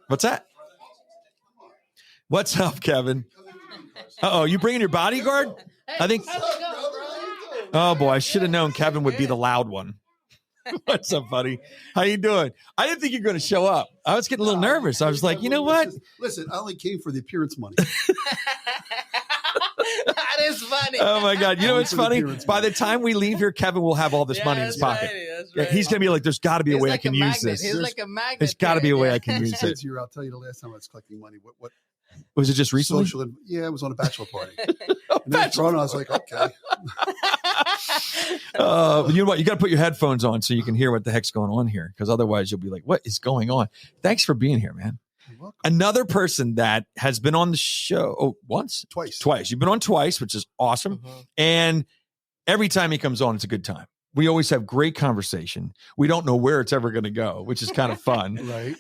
A: What's that? What's up, Kevin? Uh-oh, you bringing your bodyguard? I think. Oh, boy, I should have known Kevin would be the loud one. What's up, buddy? How you doing? I didn't think you were going to show up. I was getting a little nervous. I was like, you know what?
S: Listen, I only came for the appearance money.
O: That is funny.
A: Oh, my God. You know what's funny? By the time we leave here, Kevin will have all this money in his pocket.
O: Right.
A: He's going to be like, there's got to be a way I can use this.
O: He's like a magnet.
A: There's got to be a way I can use it.
S: I'll tell you the last time I was collecting money. What
A: was it just recently?
S: Yeah, it was on a bachelor party. And then I was like, okay.
A: You know what? You got to put your headphones on so you can hear what the heck's going on here, because otherwise you'll be like, what is going on? Thanks for being here, man. Another person that has been on the show twice. You've been on twice, which is awesome. Mm-hmm. And every time he comes on, it's a good time. We always have great conversation. We don't know where it's ever going to go, which is kind of fun.
S: Right.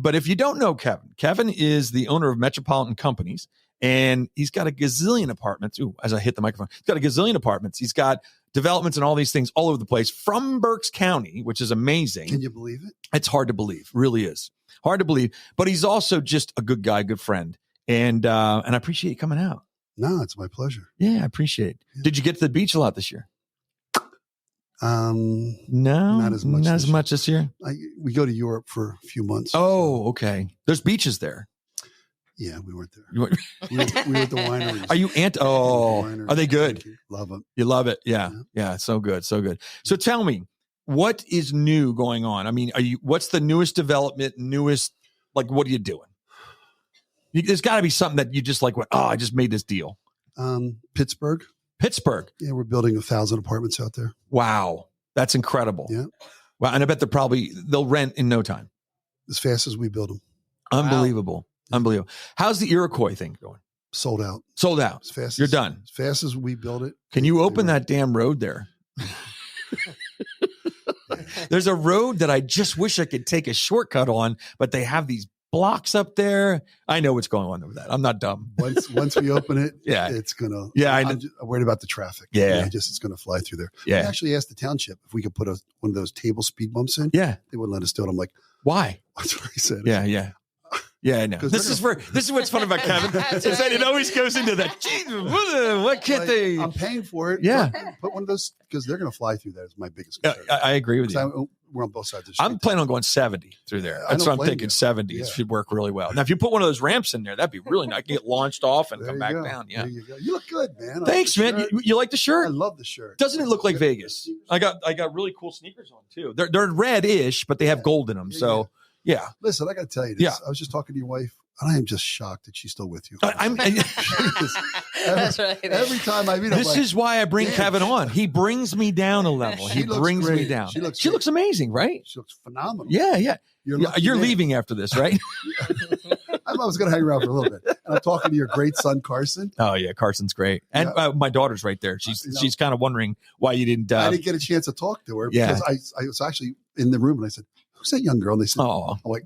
A: But if you don't know Kevin is the owner of Metropolitan Companies, and he's got a gazillion apartments. Ooh, as I hit the microphone, he's got a gazillion apartments. He's got developments and all these things all over the place from Berks County, which is amazing.
S: Can you believe it?
A: It's hard to believe. Really is. Hard to believe. But he's also just a good guy, good friend. And I appreciate you coming out.
S: No, it's my pleasure.
A: Yeah, I appreciate it. Yeah. Did you get to the beach a lot this year?
S: No,
A: not as much this year.
S: We go to Europe for a few months.
A: Oh, okay. There's beaches there.
S: Yeah, we weren't there. we were at the wineries.
A: Are you are they good?
S: Love them.
A: You love it. Yeah. So good. So good. So tell me, what is new going on? I mean, what's the newest development, like, what are you doing? There's got to be something that you just like, I just made this deal.
S: Pittsburgh. Yeah, we're building 1,000 apartments out there.
A: Wow. That's incredible.
S: Yeah.
A: Wow. And I bet they'll rent in no time.
S: As fast as we build them.
A: Unbelievable. Wow. Unbelievable. How's the Iroquois thing going?
S: Sold out.
A: As fast You're done.
S: As fast as we build it.
A: Can you open that damn road there? There's a road that I just wish I could take a shortcut on, but they have these blocks up there. I know what's going on with that. I'm not dumb.
S: Once we open it, it's gonna.
A: Yeah,
S: I'm worried about the traffic.
A: Yeah,
S: it's gonna fly through there.
A: Yeah,
S: I actually asked the township if we could put one of those table speed bumps in.
A: Yeah,
S: they wouldn't let us do it. I'm like,
A: why?
S: That's what he said.
A: Yeah, I know. This is what's fun about Kevin. Is that it always goes into that. What can't they?
S: I'm paying for it.
A: Yeah,
S: put one of those because they're going to fly through there. Is my biggest concern.
A: I agree with you.
S: We're on both sides of the street.
A: I'm planning on going 70 through there. That's what I'm thinking. 70 should work really well. Now, if you put one of those ramps in there, that'd be really nice. Get launched off and come back down. Yeah,
S: there you go. You look good, man.
A: Thanks, man. You like the shirt?
S: I love the shirt.
A: Doesn't it look like Vegas? I got really cool sneakers on too. They're red-ish, but they have gold in them. So yeah.
S: Listen, I got to tell you this. Yeah. I was just talking to your wife. And I am just shocked that she's still with you.
O: That's right.
S: Every time I meet her,
A: this is why I bring Kevin on. He brings me down a level. He brings me down. She looks amazing, right?
S: She looks phenomenal.
A: Yeah. You're leaving after this, right?
S: I was going to hang around for a little bit. And I'm talking to your great son, Carson.
A: Oh, yeah. Carson's great. And my daughter's right there. She's kind of wondering why you didn't.
S: I didn't get a chance to talk to her because I was actually in the room and I said, who's that young girl? And they said, I'm like,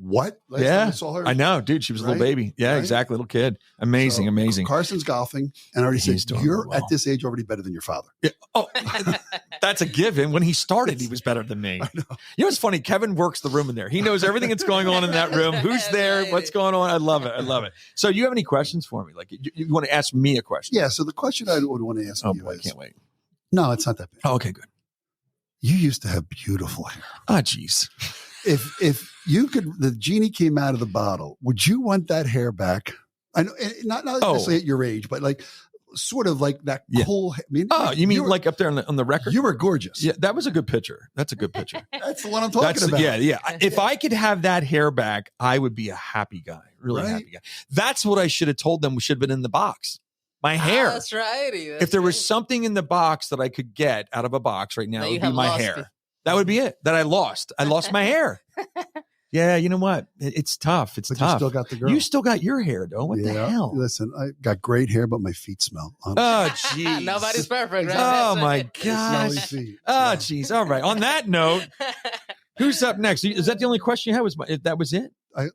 S: what? Last time I saw her?
A: I know, dude. She was a little baby. Yeah, exactly. Little kid. Amazing.
S: Carson's golfing. And I already said, you're at this age already better than your father.
A: Yeah. Oh, that's a given. When he started, he was better than me. You know what's funny? Kevin works the room in there. He knows everything that's going on in that room. Who's there? What's going on? I love it. So you have any questions for me? Like you want to ask me a question?
S: Yeah. So the question I would want to ask you
A: is. I can't wait.
S: No, it's not that bad.
A: Oh, okay, good.
S: You used to have beautiful hair.
A: Ah, geez.
S: If you could, the genie came out of the bottle, would you want that hair back? I know, not necessarily at your age, but like sort of like that cool. I mean,
A: you mean like up there on the record?
S: You were gorgeous.
A: Yeah, that was a good picture. That's a good picture.
S: That's the one I'm talking about.
A: Yeah. If I could have that hair back, I would be a happy guy. Really happy guy. That's what I should have told them. We should have been in the box. My hair.
O: That's right.
A: If there was something in the box that I could get out of a box right now, it would be my hair. That would be it. That I lost. I lost my hair. Yeah, you know what? It's tough. It's
S: But
A: tough.
S: you still got the girl.
A: You still got your hair, though. What the hell?
S: Listen, I got great hair, but my feet smell.
A: Oh, geez.
O: Nobody's perfect, right?
A: Oh, my
S: Smelly
A: gosh.
S: feet.
A: Oh, geez. All right. On that note, who's up next? Is that the only question you had? That was it?
S: I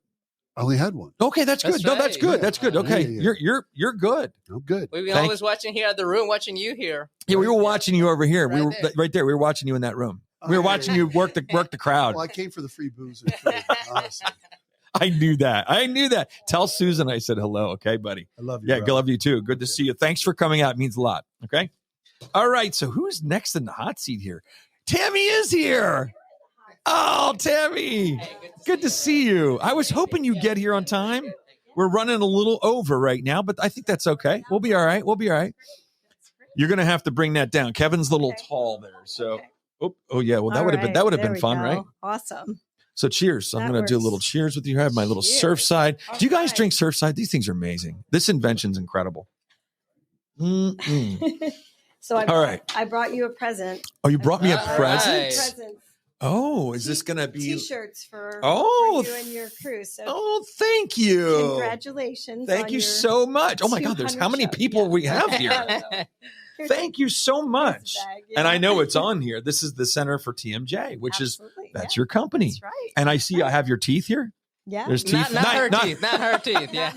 S: only had one.
A: Okay, that's good.
O: That's
A: No, that's
O: right.
A: good. That's good. Okay,
S: Yeah.
A: you're good.
S: I'm good.
O: We've been always watching here at the room, watching you here.
A: Yeah, we were watching you over here.
O: Right
A: We were
O: there.
A: right there. We were watching you in that room. We were watching you work the crowd.
S: Well, I came for the free booze and food, honestly.
A: I knew that. Tell Susan I said hello. Okay, buddy.
S: I love you.
A: Yeah,
S: brother.
A: love you too. Good to see you. Thanks for coming out. It means a lot. Okay. All right. So who's next in the hot seat here? Tammy is here. Oh, Tammy. Good to see you. I was hoping you'd get here on time. We're running a little over right now, but I think that's okay. We'll be all right. You're going to have to bring that down. Kevin's a little tall there. So, oh yeah. Well, that would have been fun, right?
T: Awesome.
A: So cheers. I'm going to do a little cheers with you. I have my little Surfside. Do you guys drink Surfside? These things are amazing. This invention's incredible.
T: So I brought you a present.
A: Oh, you brought me a present?
T: Presents.
A: Oh, is this going to be
T: T-shirts for you and your crew. So
A: thank you.
T: Congratulations.
A: Thank you so much. Oh my God, there's how many people we have here? Thank you so much. And I know it's on here. This is the Center for TMJ, which that's your company.
T: That's right.
A: And I see I have your teeth here.
T: Yeah.
A: There's teeth.
O: Not her teeth. Not her teeth. Yeah.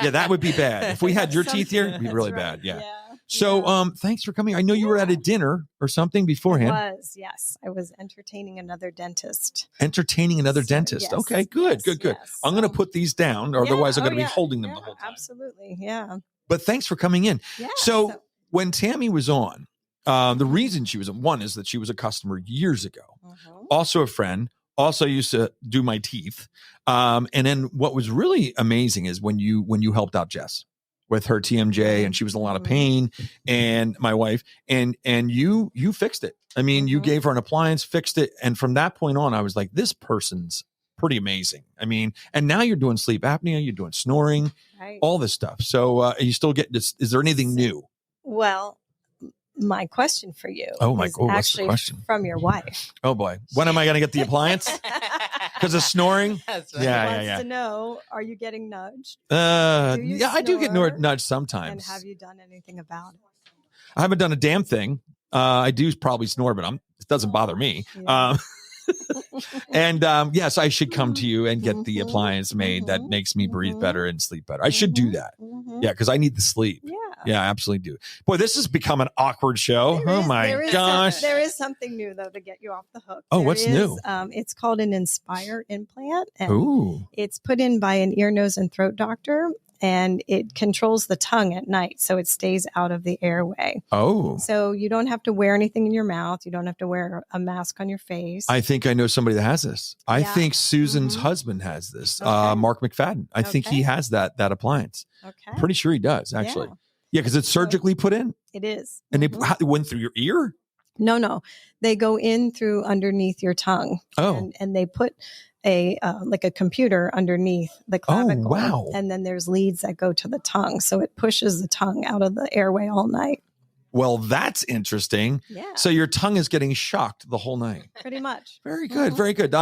A: Yeah, that would be bad. If we had your teeth here, it'd be really bad. Yeah. So thanks for coming. I know you were at a dinner or something beforehand.
T: Yes. I was entertaining another dentist.
A: Yes. Okay, good. I'm going to put these down, or otherwise I'm going to be holding them the whole time.
T: Absolutely. Yeah.
A: But thanks for coming in.
T: Yeah,
A: So when Tammy was on, the reason she was on, one is that she was a customer years ago, also a friend, also used to do my teeth. And then what was really amazing is when you helped out Jess with her TMJ, and she was in a lot of pain, and my wife, and you fixed it. I mean, you gave her an appliance, fixed it. And from that point on, I was like, this person's pretty amazing. I mean, and now you're doing sleep apnea, you're doing snoring, all this stuff. So are you still getting this? Is there anything new?
T: Well, my question for you.
A: Oh my
T: is
A: God, what's the
T: actually
A: question?
T: from your wife.
A: Oh boy. When am I going to get the appliance? Because of snoring?
T: That's
A: right. Yeah.
T: Wants to know, are you getting nudged?
A: Yeah, I do get nudged sometimes.
T: And have you done anything about it?
A: I haven't done a damn thing. I do probably snore, but it doesn't bother me.
T: Yeah.
A: And yes, I should come to you and get the appliance made that makes me breathe better and sleep better. I should do that. Yeah, because I need the sleep. Yeah, I absolutely do. Boy, this has become an awkward show. My gosh.
T: There is something new, though, to get you off the hook.
A: Oh, what's new?
T: It's called an Inspire implant. And
A: Ooh.
T: It's put in by an ear, nose, and throat doctor. And it controls the tongue at night, so it stays out of the airway.
A: Oh.
T: So you don't have to wear anything in your mouth. You don't have to wear a mask on your face.
A: I think I know somebody that has this. I think Susan's husband has this, Mark McFadden. I think he has that appliance.
T: Okay.
A: Pretty sure he does, actually. Yeah, because it's surgically put in.
T: It is.
A: And it went through your ear?
T: No. They go in through underneath your tongue.
A: Oh.
T: And they put a like a computer underneath the clavicle.
A: Oh, wow.
T: And then there's leads that go to the tongue. So it pushes the tongue out of the airway all night.
A: Well, that's interesting.
T: Yeah.
A: So your tongue is getting shocked the whole night.
T: Pretty much.
A: Very good. Very good.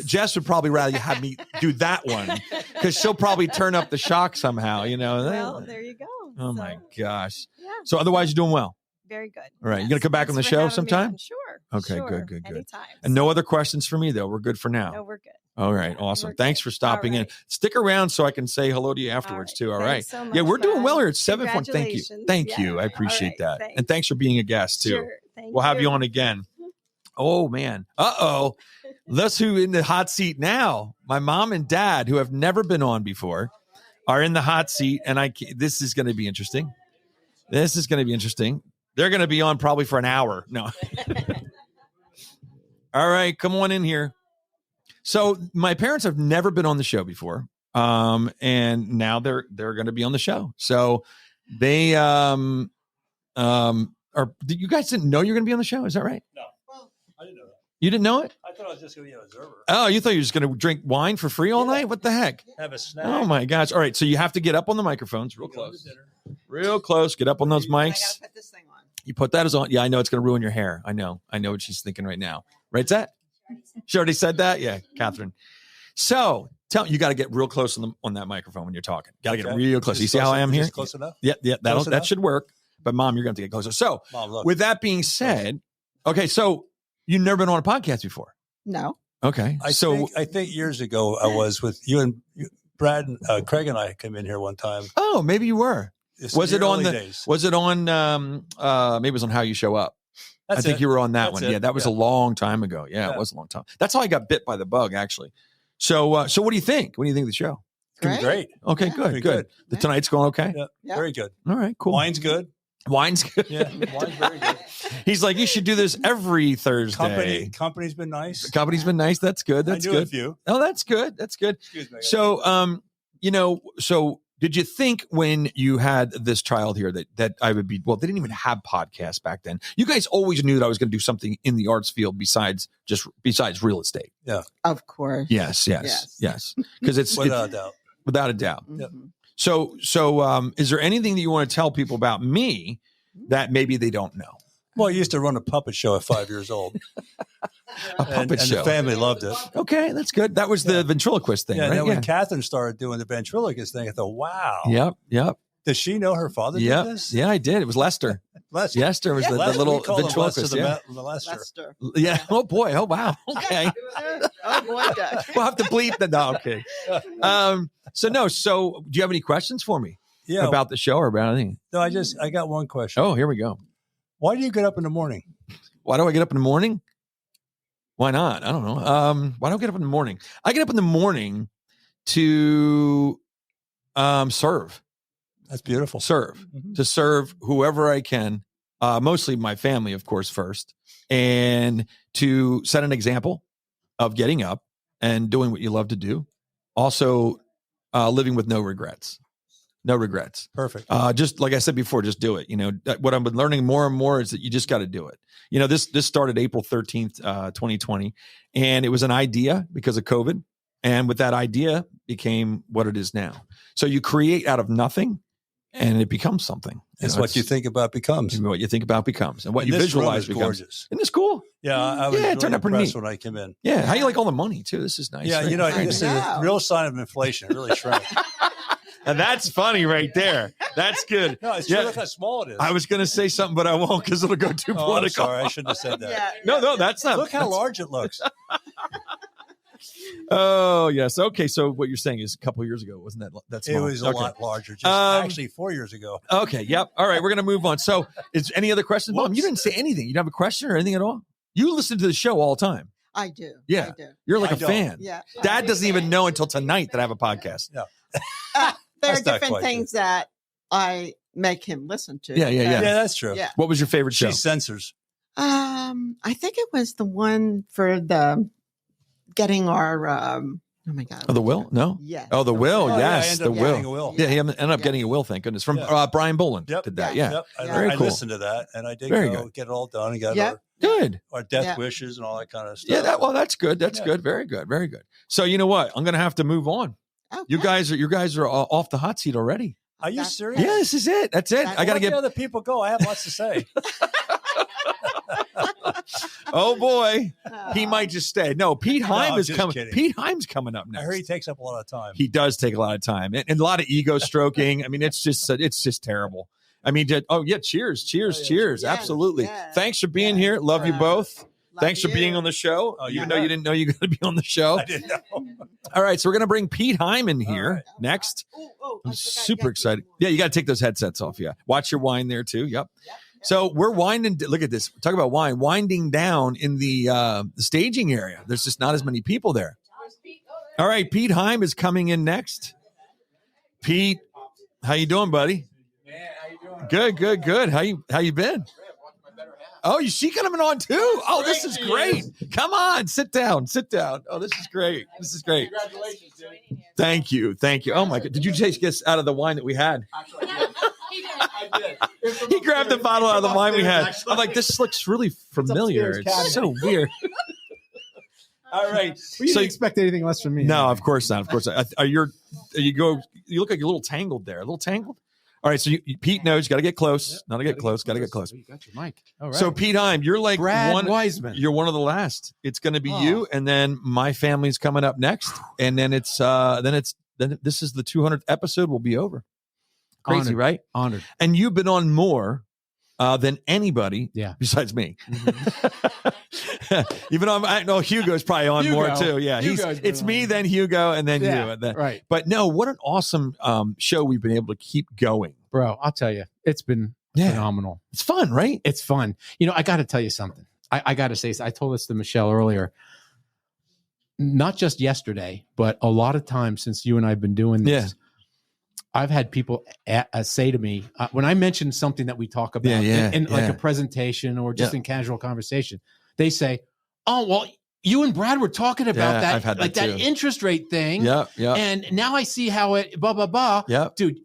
A: Jess would probably rather have me do that one because she'll probably turn up the shock somehow,
T: Well, there you go.
A: Oh my gosh. Yeah. So otherwise you're doing well.
T: Very good.
A: All right. You're going to come back on the show sometime?
T: Sure.
A: Okay,
T: sure.
A: good.
T: Anytime.
A: And no other questions for me though. We're good for now.
T: No, we're good.
A: All right. Awesome. Thanks for stopping in. Stick around so I can say hello to you afterwards too. All right.
T: So much,
A: yeah, we're doing
T: Brad.
A: well here at 7 Thank you.
T: Congratulations.
A: Thank you. I appreciate that. And thanks for being a guest too.
T: Sure. Thank
A: We'll have
T: you.
A: you on again. Oh man. Uh-oh. That's who in the hot seat now. My mom and dad, who have never been on before, are in the hot seat. And this is going to be interesting. They're going to be on probably for an hour. No. All right. Come on in here. So my parents have never been on the show before. And now they're going to be on the show. So they, you guys didn't know you're going to be on the show. Is that right?
U: No. Well, I didn't know that.
A: You didn't know it?
U: I thought I was just going to be an observer.
A: Oh, you thought you were just going to drink wine for free all night? What the heck?
U: Have a snack.
A: Oh my gosh. All right. So you have to get up on the microphones real close. Real close. Get up on those mics.
V: I gotta put this thing on.
A: You put that as on. Yeah, I know it's going to ruin your hair. I know what she's thinking right now. Right, Zach? She already said that? Yeah, Catherine. So you got to get real close on that microphone when you're talking. Got to get real close. You see how I am here?
U: Close enough?
A: Yeah, that should work. But Mom, you're going to have to get closer. So with that being said, okay, so you've never been on a podcast before?
N: No.
A: Okay.
U: I think years ago I was with you and Brad and Craig and I came in here one time.
A: Oh, maybe you were. Was it on maybe it was on How You Show Up? I think you were on that one. Yeah, that was a long time ago. Yeah, it was a long time. That's how I got bit by the bug, actually. So what do you think? What do you think of the show?
U: Great.
A: Okay, good. The tonight's going okay?
U: Yeah, very good.
A: All right, cool.
U: Wine's good.
A: Wine's good.
U: Yeah, wine's very good.
A: He's like, you should do this every Thursday.
U: Company's been nice.
A: The company's been nice. That's good. That's good.
U: A few.
A: Oh, that's good. That's good.
U: Excuse me.
A: So, so did you think when you had this child here that I would be, well, they didn't even have podcasts back then. You guys always knew that I was going to do something in the arts field besides real estate.
U: Yeah.
N: Of course.
A: Yes. Because it's
U: without a doubt.
A: Without a doubt.
U: Yep.
A: So, is there anything that you want to tell people about me that maybe they don't know?
U: Well, I used to run a puppet show at 5 years old.
A: A puppet show.
U: And the family loved it.
A: Okay, that's good. That was the ventriloquist thing, right?
U: And then when Catherine started doing the ventriloquist thing, I thought, wow.
A: Yep.
U: Does she know her father did this?
A: Yeah, I did. It was Lester. Lester was the little ventriloquist.
U: Lester.
A: Yeah. Oh, boy. Oh, wow. Okay.
N: Oh, boy, gosh.
A: We'll have to bleep that. No, okay. So do you have any questions for me about the show or about anything?
U: No, I got one question.
A: Oh, here we go.
U: Why do you get up in the morning?
A: Why do I get up in the morning? Why not? I don't know. Why do I get up in the morning? I get up in the morning to serve.
U: That's beautiful.
A: To serve whoever I can, mostly my family, of course, first, and to set an example of getting up and doing what you love to do. Also, living with no regrets. No regrets.
U: Perfect.
A: Just like I said before, just do it. What I've been learning more and more is that you just got to do it. This started April 13th, 2020, and it was an idea because of COVID. And with that idea became what it is now. So you create out of nothing and it becomes something.
U: It's what you think about becomes.
A: What you think about becomes. And what you visualize becomes.
U: Gorgeous.
A: Isn't this cool?
U: Yeah, I was really impressed when I came in.
A: Yeah, how you like all the money too? This is nice.
U: Yeah, this is a real sign of inflation. It really shrank.
A: And that's funny right there. That's good.
U: No, it's true. Look how small it is.
A: I was going to say something, but I won't because it'll go too political.
U: I'm sorry, I shouldn't have said that.
A: No, that's not.
U: Look how large it looks.
A: Oh, yes. Okay, so what you're saying is a couple of years ago, wasn't that small?
U: It was a lot larger, actually 4 years ago.
A: Okay, yep. All right, we're going to move on. So is any other questions? Mom, you didn't say anything. You don't have a question or anything at all? You listen to the show all the time.
N: I do.
A: Yeah.
N: I do.
A: You're like a fan.
N: Yeah.
A: Dad doesn't even know until tonight that I have a podcast.
U: Yeah.
N: There are different things that I make him listen to.
A: Yeah.
U: Yeah, that's true.
N: Yeah.
A: What was your favorite show?
U: She censors.
N: I think it was the one for the getting our oh my God.
A: Oh, the will? No?
N: Yeah.
A: Oh, the will. Yes,
U: the
A: the will.
U: A will.
A: Yeah, he ended up getting a will, thank goodness. From Brian Boland did that. Yeah.
U: Yep.
A: Very cool.
U: I listened to that and I did get it all done and got our death wishes and all that kind of stuff.
A: Yeah, that's good. That's good. Very good. Very good. So you know what? I'm going to have to move on. Okay. You guys are off the hot seat already.
U: Are you serious?
A: Yeah, this is it. That's it. I got to get
U: other people go. I have lots to say.
A: Oh boy, he might just stay. No, Pete Heim is coming.
U: Kidding.
A: Pete Heim's coming up next.
U: I heard he takes up a lot of time.
A: He does take a lot of time and a lot of ego stroking. I mean, it's just terrible. I mean, cheers. Absolutely. Yeah. Thanks for being here. Love you both. Thanks for being on the show. Even though you didn't know you were going to be on the show.
U: I didn't know.
A: All right, so we're going to bring Pete Heim in here next. I'm super excited. Yeah, you got to take those headsets off. Yeah, watch your wine there too. Yep. So we're winding. Look at this. Talk about wine. Winding down in the staging area. There's just not as many people there. All right, Pete Heim is coming in next. Pete, how you doing, buddy?
B: Man, how you doing?
A: Good. How you been? Oh, you see coming on too? Oh, this is great. Come on, sit down. Oh, this is great.
B: Congratulations, dude.
A: Thank you. Oh my God. Did you take us out of the wine that we had?
B: Actually, I did.
A: He grabbed the bottle out of the wine we had. I'm like, this looks really familiar. It's so weird. All right.
B: Well, you didn't expect anything less from me.
A: No, of course not. You look like you're a little tangled there. A little tangled? All right, so Pete knows you got to get close. Not to get close. Got to get close.
R: You got your mic. All right.
A: So Pete Heim, you're like
R: Brad
A: one.
R: Weisman.
A: You're one of the last. It's going to be you, and then my family's coming up next, and then this is the 200th episode. Will be over. Crazy,
R: Honored.
A: right?
R: Honored.
A: And you've been on more than anybody, besides me. Even though I know Hugo's probably on
R: Hugo.
A: more too. Yeah, it's me, then Hugo, and then you. And then,
R: right.
A: But no, what an awesome show we've been able to keep going,
R: bro. I'll tell you, it's been phenomenal.
A: It's fun, right?
R: It's fun. I got to tell you something. I got to say, I told this to Michelle earlier. Not just yesterday, but a lot of times since you and I have been doing this. I've had people say to me when I mention something that we talk about in like a presentation or just in casual conversation, they say, "Oh, well, you and Brad were talking about that,
A: I've had
R: like that interest rate thing."
A: Yeah.
R: And now I see how it blah blah blah.
A: Yeah,
R: dude,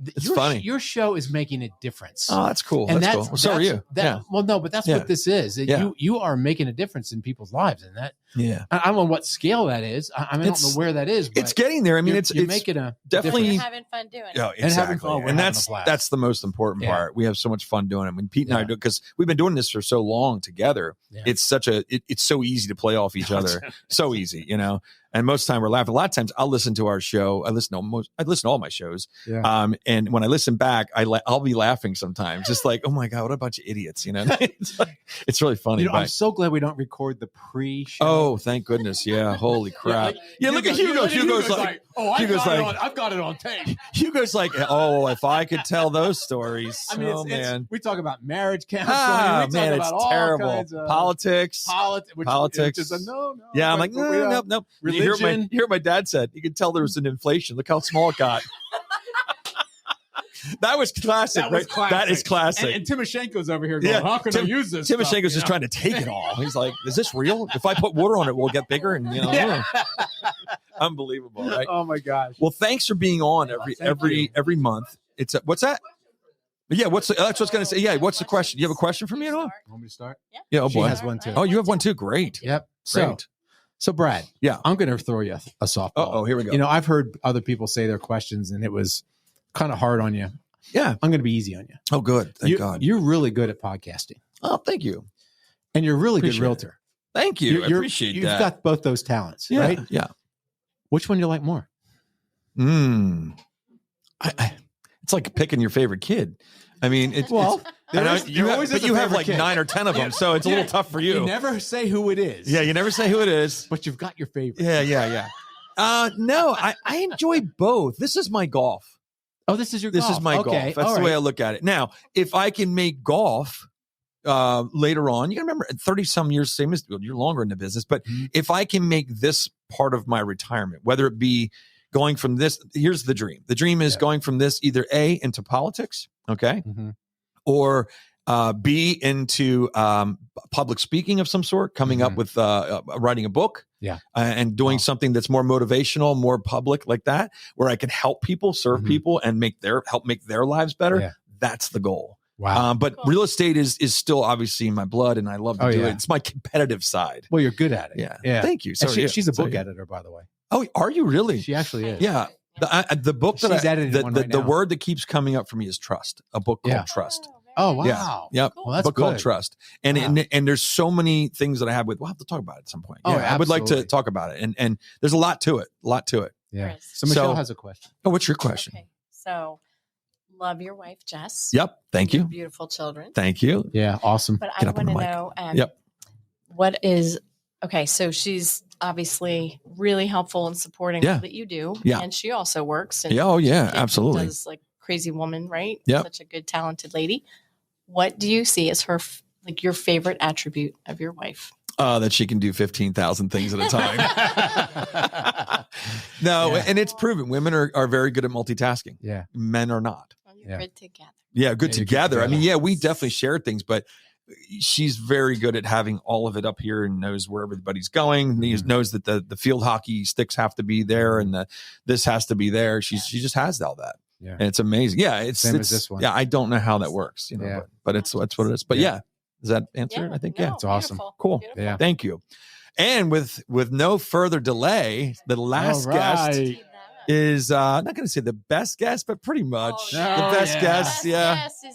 A: it's funny.
R: Your show is making a difference.
A: Oh, that's cool.
R: And
A: that's cool. Well, so are you.
R: Well, no, but that's what this is. You are making a difference in people's lives, and that.
A: Yeah,
R: I don't know what scale that is. I don't know where that is. But
A: it's getting there. I mean,
R: you're making a
A: definitely
R: difference.
L: Having fun doing it.
A: Yeah,
R: And having
A: exactly.
R: fun.
A: And that's the most important part. We have so much fun doing it. When Pete and I do, because we've been doing this for so long together. Yeah. It's so easy to play off each other. So easy, And most of the time we're laughing. A lot of times I'll listen to our show. I listen to all my shows. Yeah. And when I listen back, I'll be laughing sometimes, just like, oh my God, what a bunch of idiots, It's really funny.
R: I'm so glad we don't record the pre-show.
A: Oh, thank goodness. Yeah. Holy crap. Look at Hugo. Hugo's like,
R: I've got it on tape.
A: Hugo's like, oh, if I could tell those stories.
R: I mean,
A: man.
R: We talk about marriage counseling.
A: Man, it's terrible. Politics.
R: Which is a no.
A: Yeah, I'm like, no.
R: Religion.
A: You hear what my dad said. You can tell there was an inflation. Look how small it got. That was classic, right? That is classic.
R: And Timoshenko's over here going, how can I use this?
A: Timoshenko's just trying to take it all. He's like, is this real? If I put water on it, will it get bigger? And unbelievable, right?
R: Oh my gosh.
A: Well, thanks for being on every month. It's what's that? Yeah, that's what I was going to say. Yeah, what's the question? You have a question for me at all?
R: Want me to start?
A: Yeah. Oh boy,
R: she has one too.
A: Oh, you have one too. Great.
R: Yep.
A: Great.
R: So Brad, I'm going to throw you a softball.
A: Oh, here we go.
R: I've heard other people say their questions, and it was kind of hard on you.
A: Yeah,
R: I'm going to be easy on you.
A: Oh, good. Thank God.
R: You're really good at podcasting.
A: Oh, thank you.
R: And you're a really good realtor.
A: Thank you. I appreciate that.
R: You've got both those talents, right?
A: Yeah.
R: Which one do you like more?
A: It's like picking your favorite kid. I mean, you have like 9 or 10 of them, so it's a little tough for you.
R: You never say who it is.
A: Yeah, you never say who it is.
R: But you've got your favorite.
A: Yeah. No, I enjoy both. This is my golf.
R: Oh, this is your golf.
A: This is my golf. That's the way I look at it. Now, if I can make golf later on, you can remember 30 some years, same as you're longer in the business, but if I can make this part of my retirement, whether it be going from this, here's the dream. The dream is going from this either A, into politics, okay, or B, into public speaking of some sort, coming up with writing a book, and doing something that's more motivational, more public like that, where I can help people, serve people, and help make their lives better. Yeah. That's the goal.
R: Wow.
A: But real estate is still obviously in my blood, and I love to do it. It's my competitive side.
R: Well, you're good at it.
A: Yeah. Thank you. So
R: she's a book editor, by the way.
A: Oh, are you really?
R: She actually is.
A: Yeah. The book that
R: she's editing one right
A: the
R: now.
A: word that keeps coming up for me is trust. A book called Trust.
R: Oh wow!
A: Yeah. Yep.
R: Well, that's
A: book
R: good.
A: called Trust, and there's so many things that I have with. We'll have to talk about it at some point.
R: Oh,
A: I would like to talk about it, and there's a lot to it.
R: Yeah. So Michelle has a question.
A: Oh, what's your question?
L: Okay. So, love your wife, Jess.
A: Yep. Thank you.
L: Beautiful children.
A: Thank you.
R: Yeah. Awesome.
L: But I want to know. What is okay? So she's obviously really helpful in supporting all that you do.
A: Yeah.
L: And she also works. And
A: absolutely.
L: Does like crazy woman, right?
A: Yeah.
L: Such a good, talented lady. What do you see as her your favorite attribute of your wife?
A: That she can do 15,000 things at a time. No, and it's proven. Women are very good at multitasking.
R: Yeah.
A: Men are not.
L: Well, you're good together.
A: Yeah, good together. I mean, we definitely share things, but she's very good at having all of it up here and knows where everybody's going. Knows that the field hockey sticks have to be there and this has to be there. She just has all that.
R: Yeah.
A: And it's amazing. Yeah. It's
R: same as this one.
A: Yeah. I don't know how that works, but it's what it is. But does that answer? I think,
R: it's awesome.
A: Cool.
L: Beautiful.
R: Yeah.
A: Thank you. And with no further delay, the last guest is not going to say the best guest, but pretty much the best guest.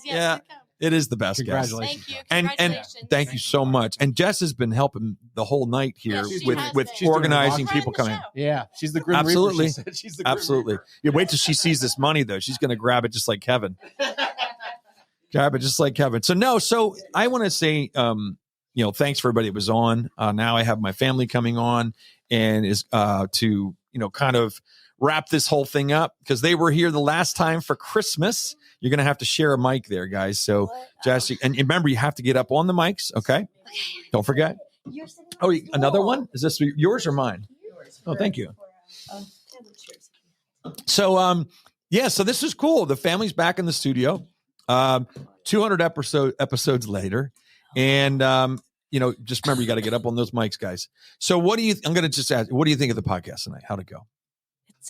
A: Yeah. It is the best guest.
L: Thank you.
A: And thank you so much. And Jess has been helping the whole night here with organizing people coming.
R: Yeah, she's the Grim
A: Absolutely.
R: Reaper. She said she's the Grim
A: Absolutely. You wait till she sees this money though. She's going to grab it just like Kevin. So I want to say, thanks for everybody that was on. Now I have my family coming on and is to, kind of wrap this whole thing up because they were here the last time for Christmas. You're going to have to share a mic there, guys. So, Jesse, and remember, you have to get up on the mics. Okay. Don't forget. Oh, another one? Is this yours or mine? Oh, thank you. So, so this is cool. The family's back in the studio. 200 episodes later. And, just remember, you got to get up on those mics, guys. So I'm going to just ask, what do you think of the podcast tonight? How'd it go?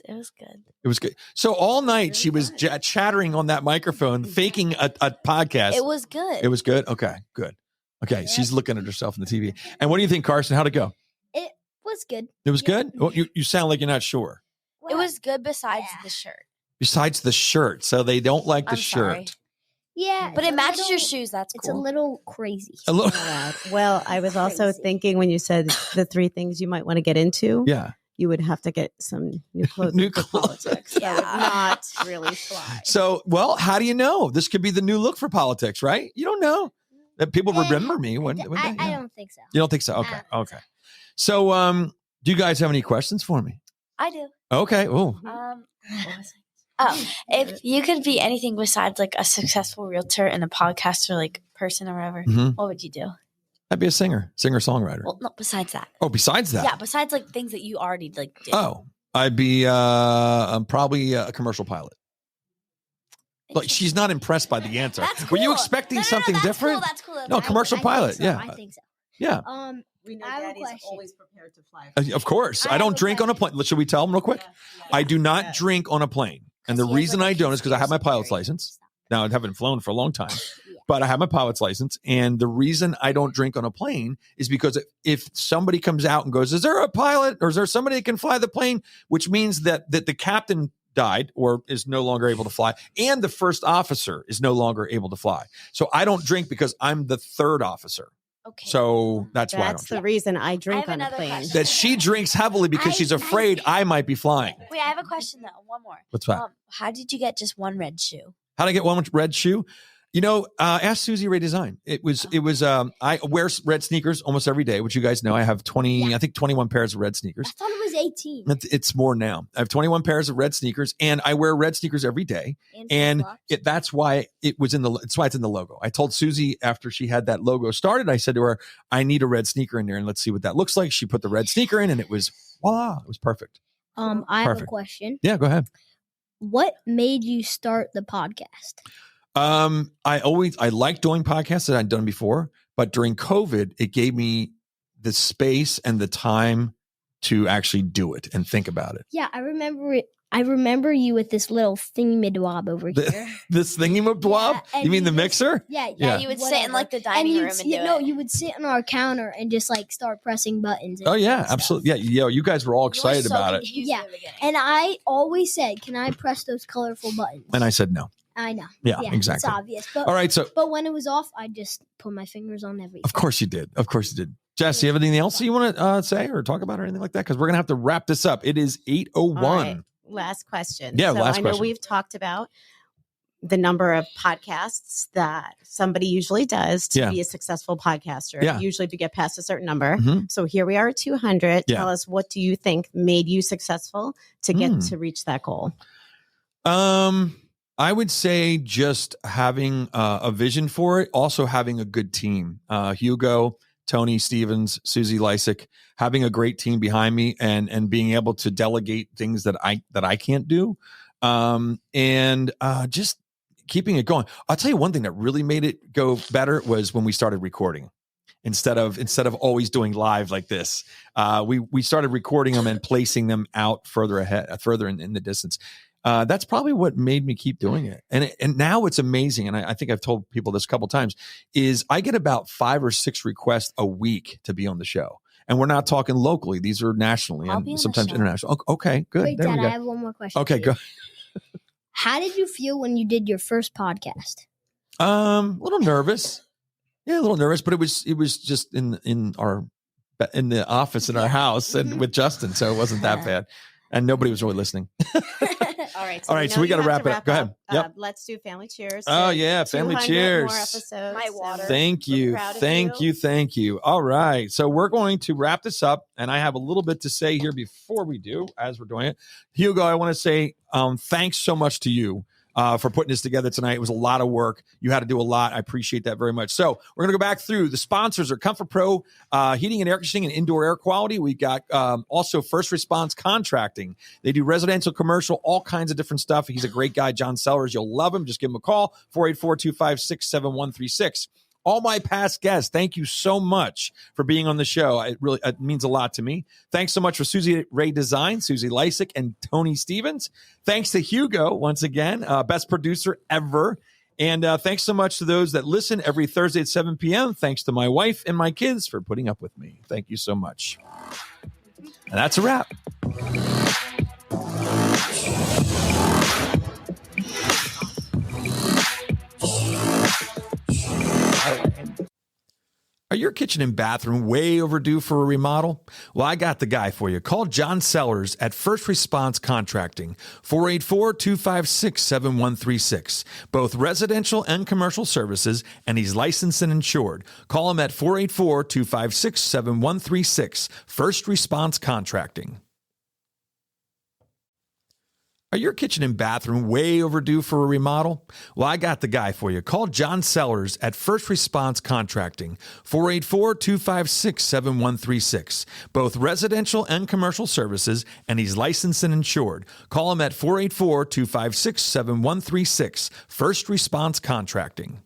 L: It was good.
A: It was good. So all night she was chattering on that microphone, faking a podcast.
L: It was good.
A: It was good. Okay, good. Okay, she's looking at herself in the TV. And what do you think, Carson? How'd it go?
C: It was good.
A: It was good. Well, you sound like you're not sure.
L: It was good besides the shirt.
A: Besides the shirt, so they don't like the shirt.
L: Sorry.
C: Yeah,
L: but it matches your shoes. That's cool.
C: It's a little crazy.
A: A little.
T: Well, I was also thinking when you said the 3 things you might want to get into.
A: Yeah.
T: You would have to get some new clothes. Politics. That would not really fly.
A: So, how do you know? This could be the new look for politics, right? You don't know. That people remember me when
C: I don't think so.
A: You don't think so? Okay. Okay. So, do you guys have any questions for me?
L: I do.
A: Okay.
L: If you could be anything besides like a successful realtor and a podcaster, like person or whatever, what would you do?
A: I'd be a singer-songwriter.
L: Well, no, besides that.
A: Oh, besides that?
L: Yeah, besides like things that you already did.
A: Oh, I'd be I'm probably a commercial pilot. Like she's not impressed by the answer.
L: That's cool.
A: Were you expecting something different?
L: Cool, that's cool.
A: No, commercial pilot.
C: So.
A: Yeah.
C: I think so.
A: Yeah.
T: We know
C: I have a
T: Daddy's
C: question.
T: always prepared to fly.
A: Of course. I don't drink on a plane. Should we tell them real quick? I do not drink on a plane. And the reason I don't is because I have my pilot's license. Now, I haven't flown for a long time, but I have my pilot's license. And the reason I don't drink on a plane is because if somebody comes out and goes, is there a pilot or is there somebody that can fly the plane? Which means that the captain died or is no longer able to fly. And the first officer is no longer able to fly. So I don't drink because I'm the third officer.
L: Okay.
A: So that's why I don't
T: That's the reason I drink on a plane.
A: that she drinks heavily because she's afraid I might be flying.
L: Wait, I have a question though. One more.
A: What's that?
L: How did you get just one red shoe?
A: How to get one red shoe? Ask Susie Ray Design. It was I wear red sneakers almost every day, which you guys know. I have 21 pairs of red sneakers.
C: I thought it was 18.
A: It's more now. I have 21 pairs of red sneakers and I wear red sneakers every day. And that's why it's why it's in the logo. I told Susie after she had that logo started, I said to her, I need a red sneaker in there and let's see what that looks like. She put the red sneaker in and it was, voila, it was perfect.
C: I have a question.
A: Yeah, go ahead.
C: What made you start the podcast?
A: I like doing podcasts that I'd done before, but during COVID, it gave me the space and the time to actually do it and think about it.
C: Yeah, I remember it. I remember you with this little thingy-midwob over here.
A: This thingy-midwob?
C: Yeah,
A: you mean the mixer?
C: Yeah.
L: You would sit in like the dining room and do it.
C: You would sit on our counter and just like start pressing buttons.
A: Oh yeah, absolutely. Yeah, you guys were all excited about it.
C: Yeah, and I always said, "Can I press those colorful buttons?"
A: And I said no.
C: I know.
A: Yeah, exactly.
C: It's obvious. But,
A: all right,
C: but when it was off, I just put my fingers on everything.
A: Of course you did. Jess, do you have anything else you want to say or talk about or anything like that? Because we're gonna have to wrap this up. It is 8:01.
T: Right. Last question.
A: Yeah,
T: so
A: last
T: I know
A: question.
T: we've talked about the number of podcasts that somebody usually does to be a successful podcaster, usually to get past a certain number. So here we are at 200. Tell us, what do you think made you successful to get to reach that goal?
A: I would say just having a vision for it, also having a good team. Hugo, Tony Stevens, Susie Lysick, having a great team behind me and being able to delegate things that I can't do. And just keeping it going. I'll tell you one thing that really made it go better was when we started recording. Instead of always doing live like this, we started recording them and placing them out further in the distance. That's probably what made me keep doing it. And now it's amazing. And I think I've told people this a couple times is I get about 5 or 6 requests a week to be on the show. And we're not talking locally. These are nationally and sometimes international. Okay, good.
C: Wait,
A: there
C: Dad,
A: we go.
C: I have one more question.
A: Okay, go.
C: How did you feel when you did your first podcast?
A: A little nervous. Yeah, a little nervous, but it was just in the office in our house and with Justin, so it wasn't that bad. And nobody was really listening.
T: All right.
A: All right, so we got to wrap it up. Go ahead. Yep.
T: Let's do family cheers.
A: Oh, yeah, family cheers.
T: More episodes.
C: My water.
A: Thank you. Thank you. All right. So we're going to wrap this up. And I have a little bit to say here before we do, as we're doing it. Hugo, I want to say thanks so much to you for putting this together tonight. It was a lot of work. You had to do a lot. I appreciate that very much. So we're going to go back through. The sponsors are Comfort Pro Heating and Air Conditioning and Indoor Air Quality. We got also First Response Contracting. They do residential, commercial, all kinds of different stuff. He's a great guy, John Sellers. You'll love him. Just give him a call, 484-256-7136. All my past guests, thank you so much for being on the show. It means a lot to me. Thanks so much for Susie Ray Design, Susie Lysick, and Tony Stevens. Thanks to Hugo, once again, best producer ever. And thanks so much to those that listen every Thursday at 7 p.m. Thanks to my wife and my kids for putting up with me. Thank you so much. And that's a wrap. Are your kitchen and bathroom way overdue for a remodel? Well, I got the guy for you. Call John Sellers at First Response Contracting, 484-256-7136. Both residential and commercial services, and he's licensed and insured. Call him at 484-256-7136. First Response Contracting. Are your kitchen and bathroom way overdue for a remodel? Well, I got the guy for you. Call John Sellers at First Response Contracting, 484-256-7136. Both residential and commercial services, and he's licensed and insured. Call him at 484-256-7136. First Response Contracting.